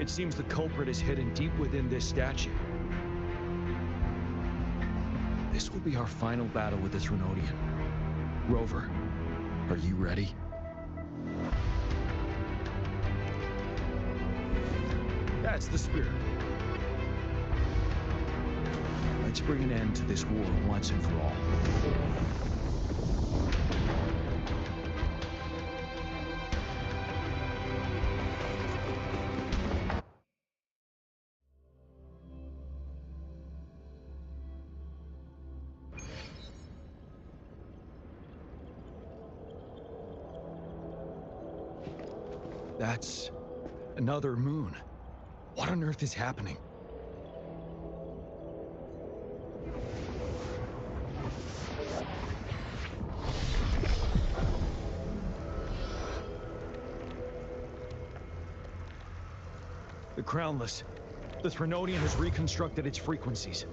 It seems the culprit is hidden deep within this statue. This will be our final battle with this Renodian. Rover, are you ready? That's the spirit. Let's bring an end to this war once and for all. That's another moon. What on earth is happening? The Crownless. The Threnodian has reconstructed its frequencies.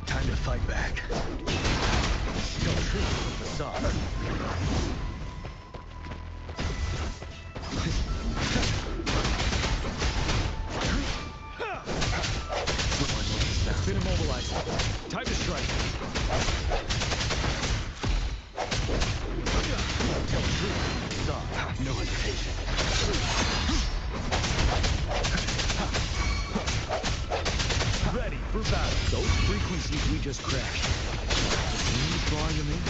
Time to fight back. Tell the truth with the facade. It's been immobilized. Time to strike. Tell the truth with the facade. No hesitation. Ready for battle. Those frequencies we just crashed. Are you drawing them in?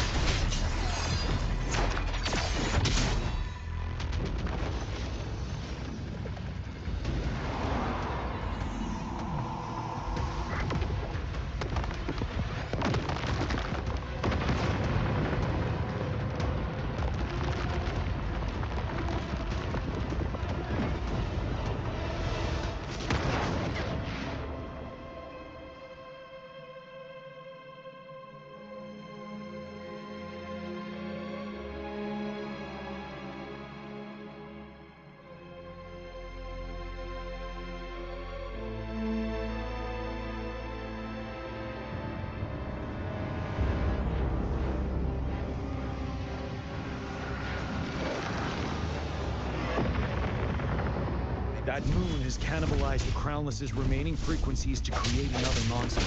That moon has cannibalized the Crownless's remaining frequencies to create another monster.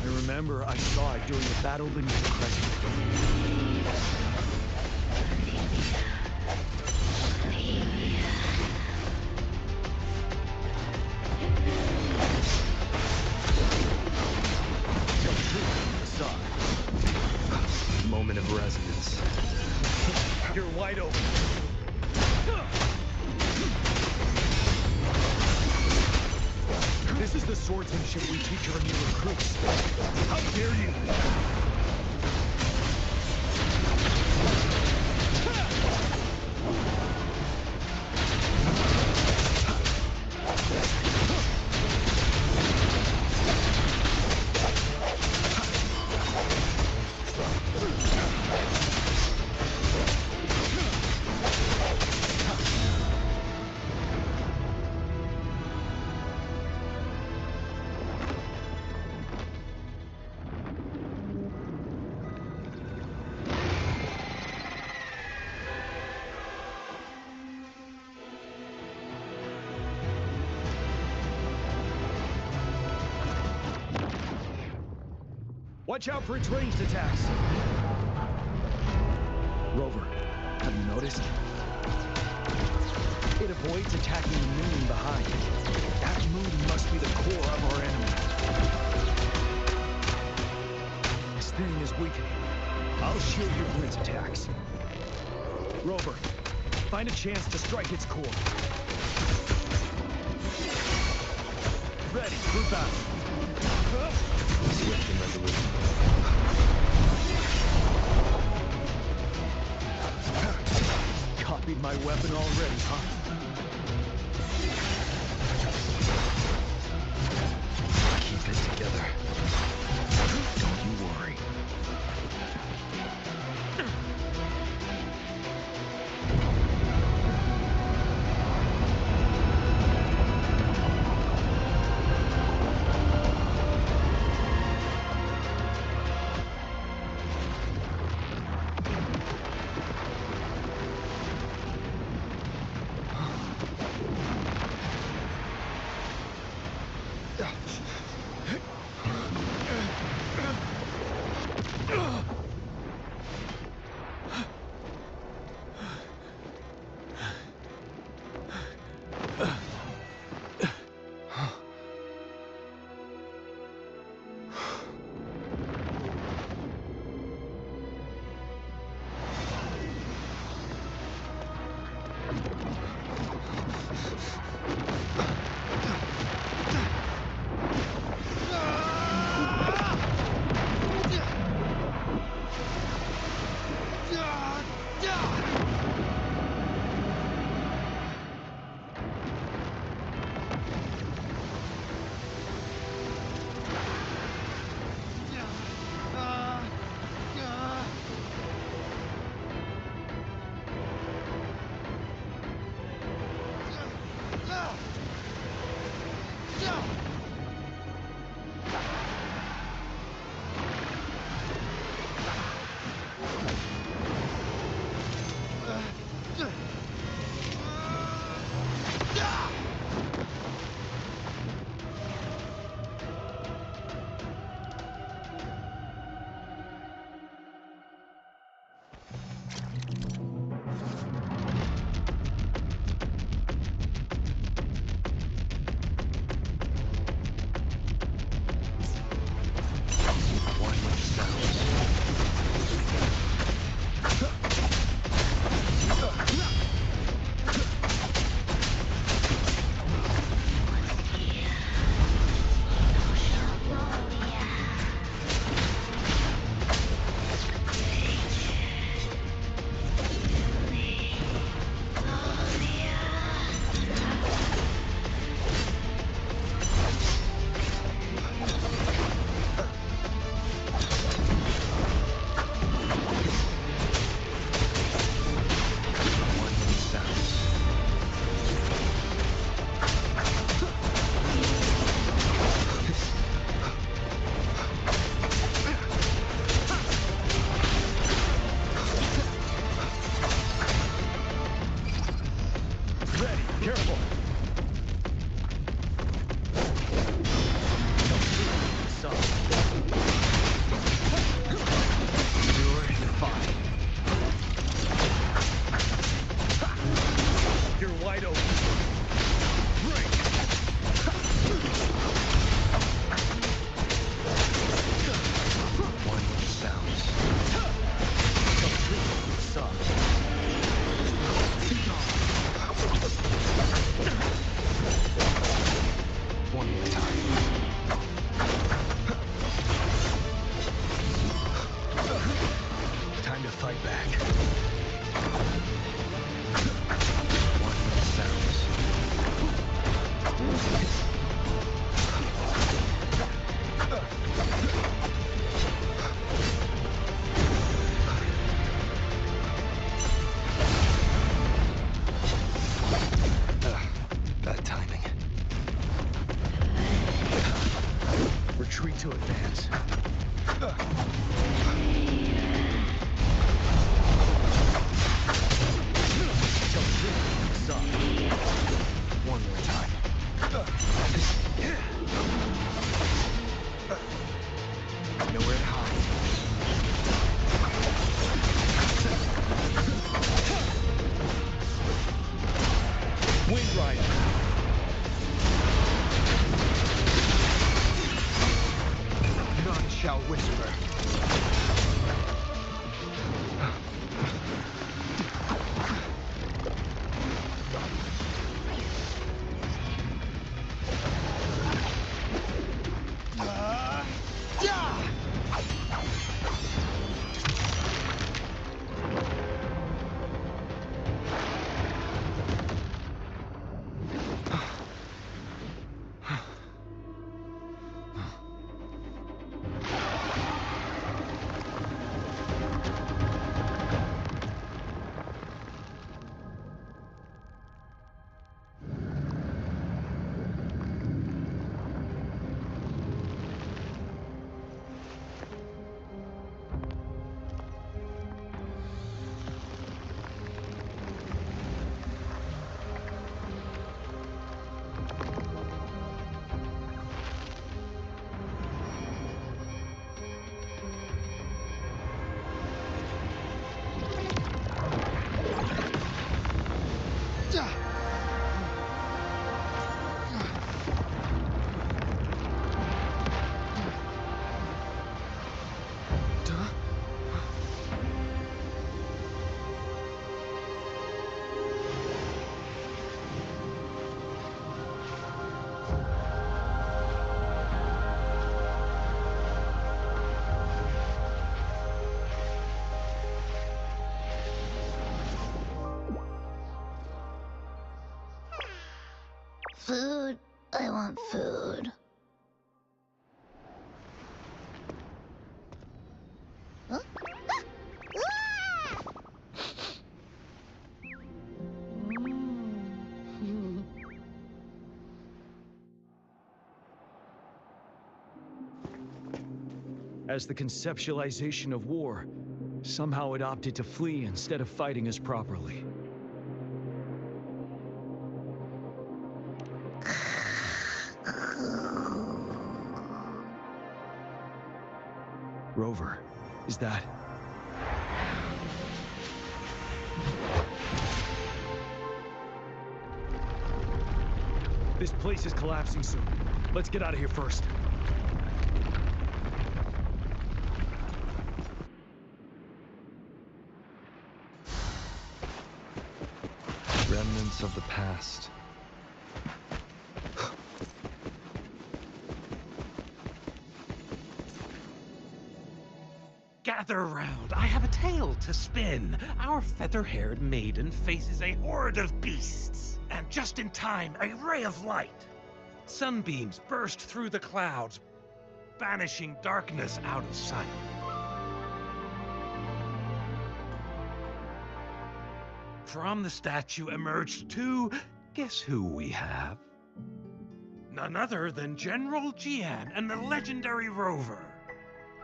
I remember I saw it during the battle beneath the crescent. Moment of resonance. You're wide open. This is the swordsmanship we teach our new recruits. How dare you! Watch out for its ranged attacks. Rover, have you noticed? It avoids attacking the moon behind it. That moon must be the core of our enemy. This thing is weakening. I'll shield you from its attacks. Rover, find a chance to strike its core. Ready for battle. Swift and resolute. Copied my weapon already, huh? Keep it together. Don't you worry. Food. I want food. Huh? As the conceptualization of war, somehow it opted to flee instead of fighting us properly. Rover, is that... This place is collapsing soon. Let's get out of here first. Remnants of the past. Gather round, I have a tale to spin. Our feather-haired maiden faces a horde of beasts. And just in time, a ray of light. Sunbeams burst through the clouds, banishing darkness out of sight. From the statue emerged two... Guess who we have? None other than General Jian and the legendary Rover.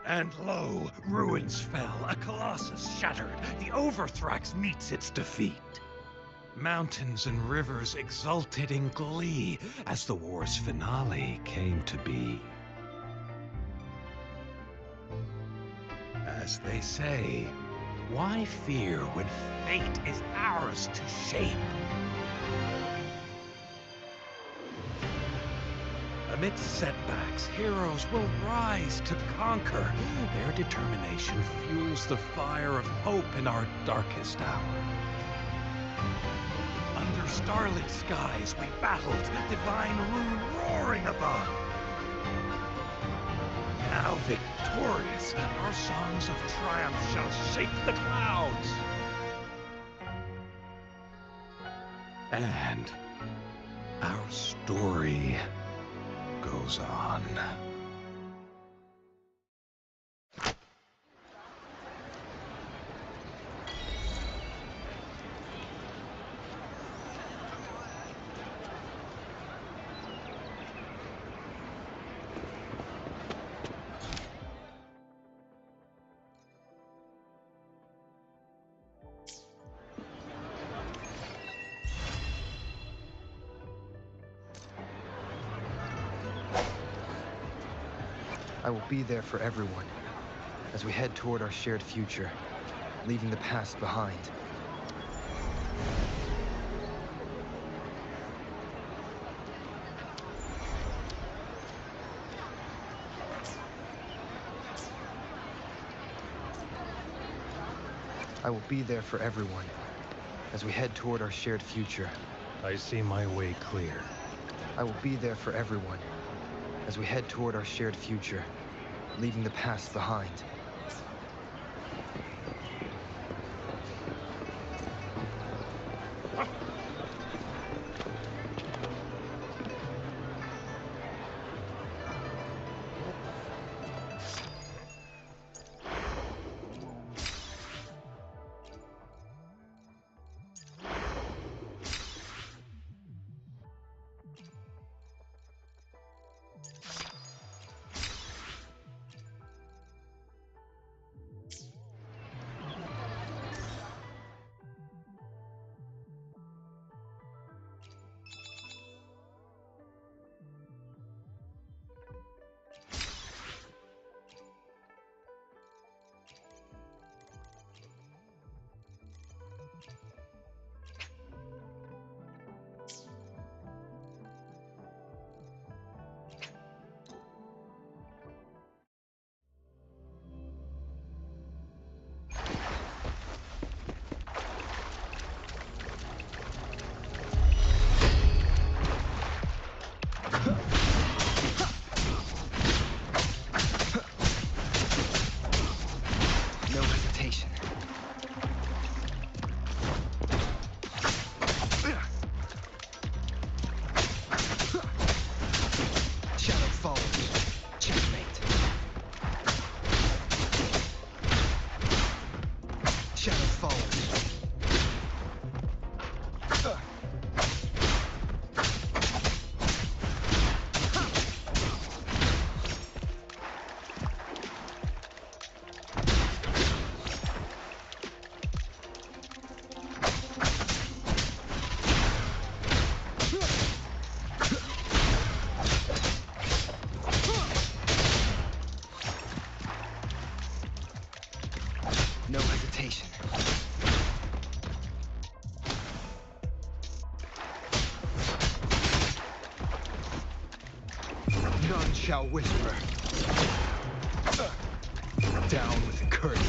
And lo, ruins fell, a colossus shattered, the Overthrax meets its defeat. Mountains and rivers exulted in glee as the war's finale came to be. As they say, why fear when fate is ours to shape? Amidst setbacks, heroes will rise to conquer. Their determination fuels the fire of hope in our darkest hour. Under starlit skies we battled, divine rune roaring above. Now victorious, our songs of triumph shall shake the clouds. And our story goes on. I will be there for everyone as we head toward our shared future, leaving the past behind. I will be there for everyone as we head toward our shared future. I see my way clear. I will be there for everyone as we head toward our shared future, leaving the past behind. None shall whisper. Down with the curtain.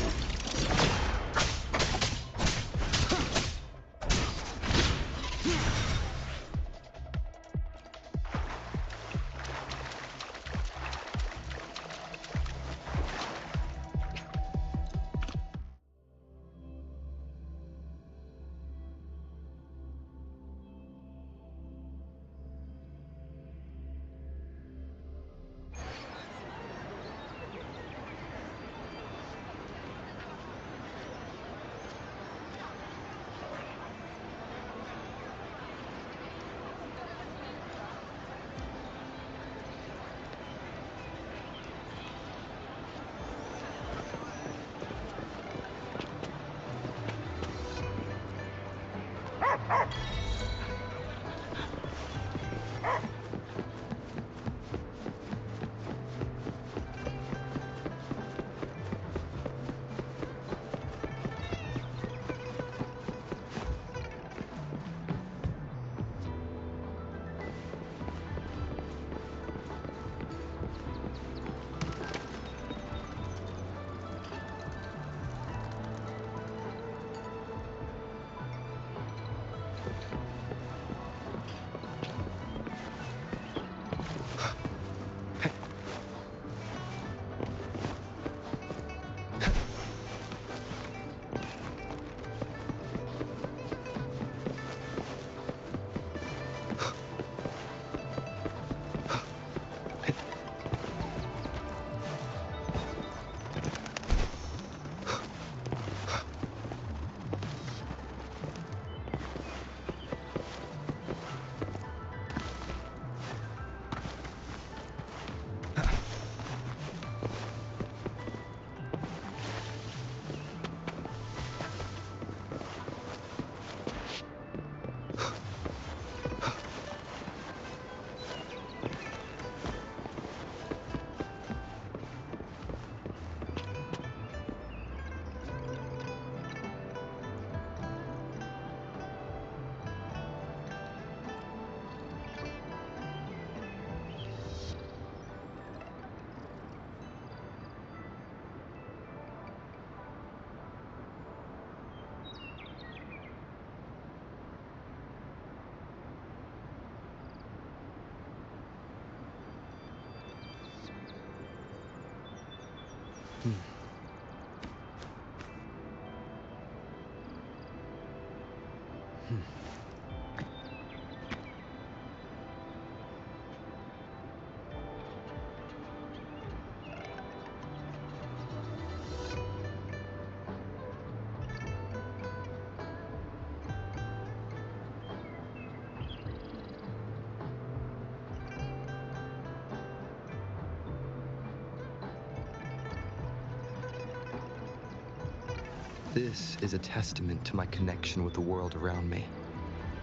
This is a testament to my connection with the world around me,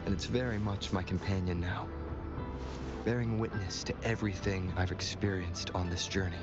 and it's very much my companion now, bearing witness to everything I've experienced on this journey.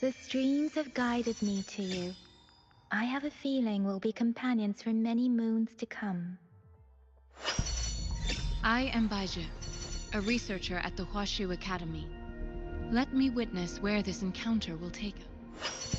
The streams have guided me to you. I have a feeling we'll be companions for many moons to come. I am Baizhi, a researcher at the Huashu Academy. Let me witness where this encounter will take us.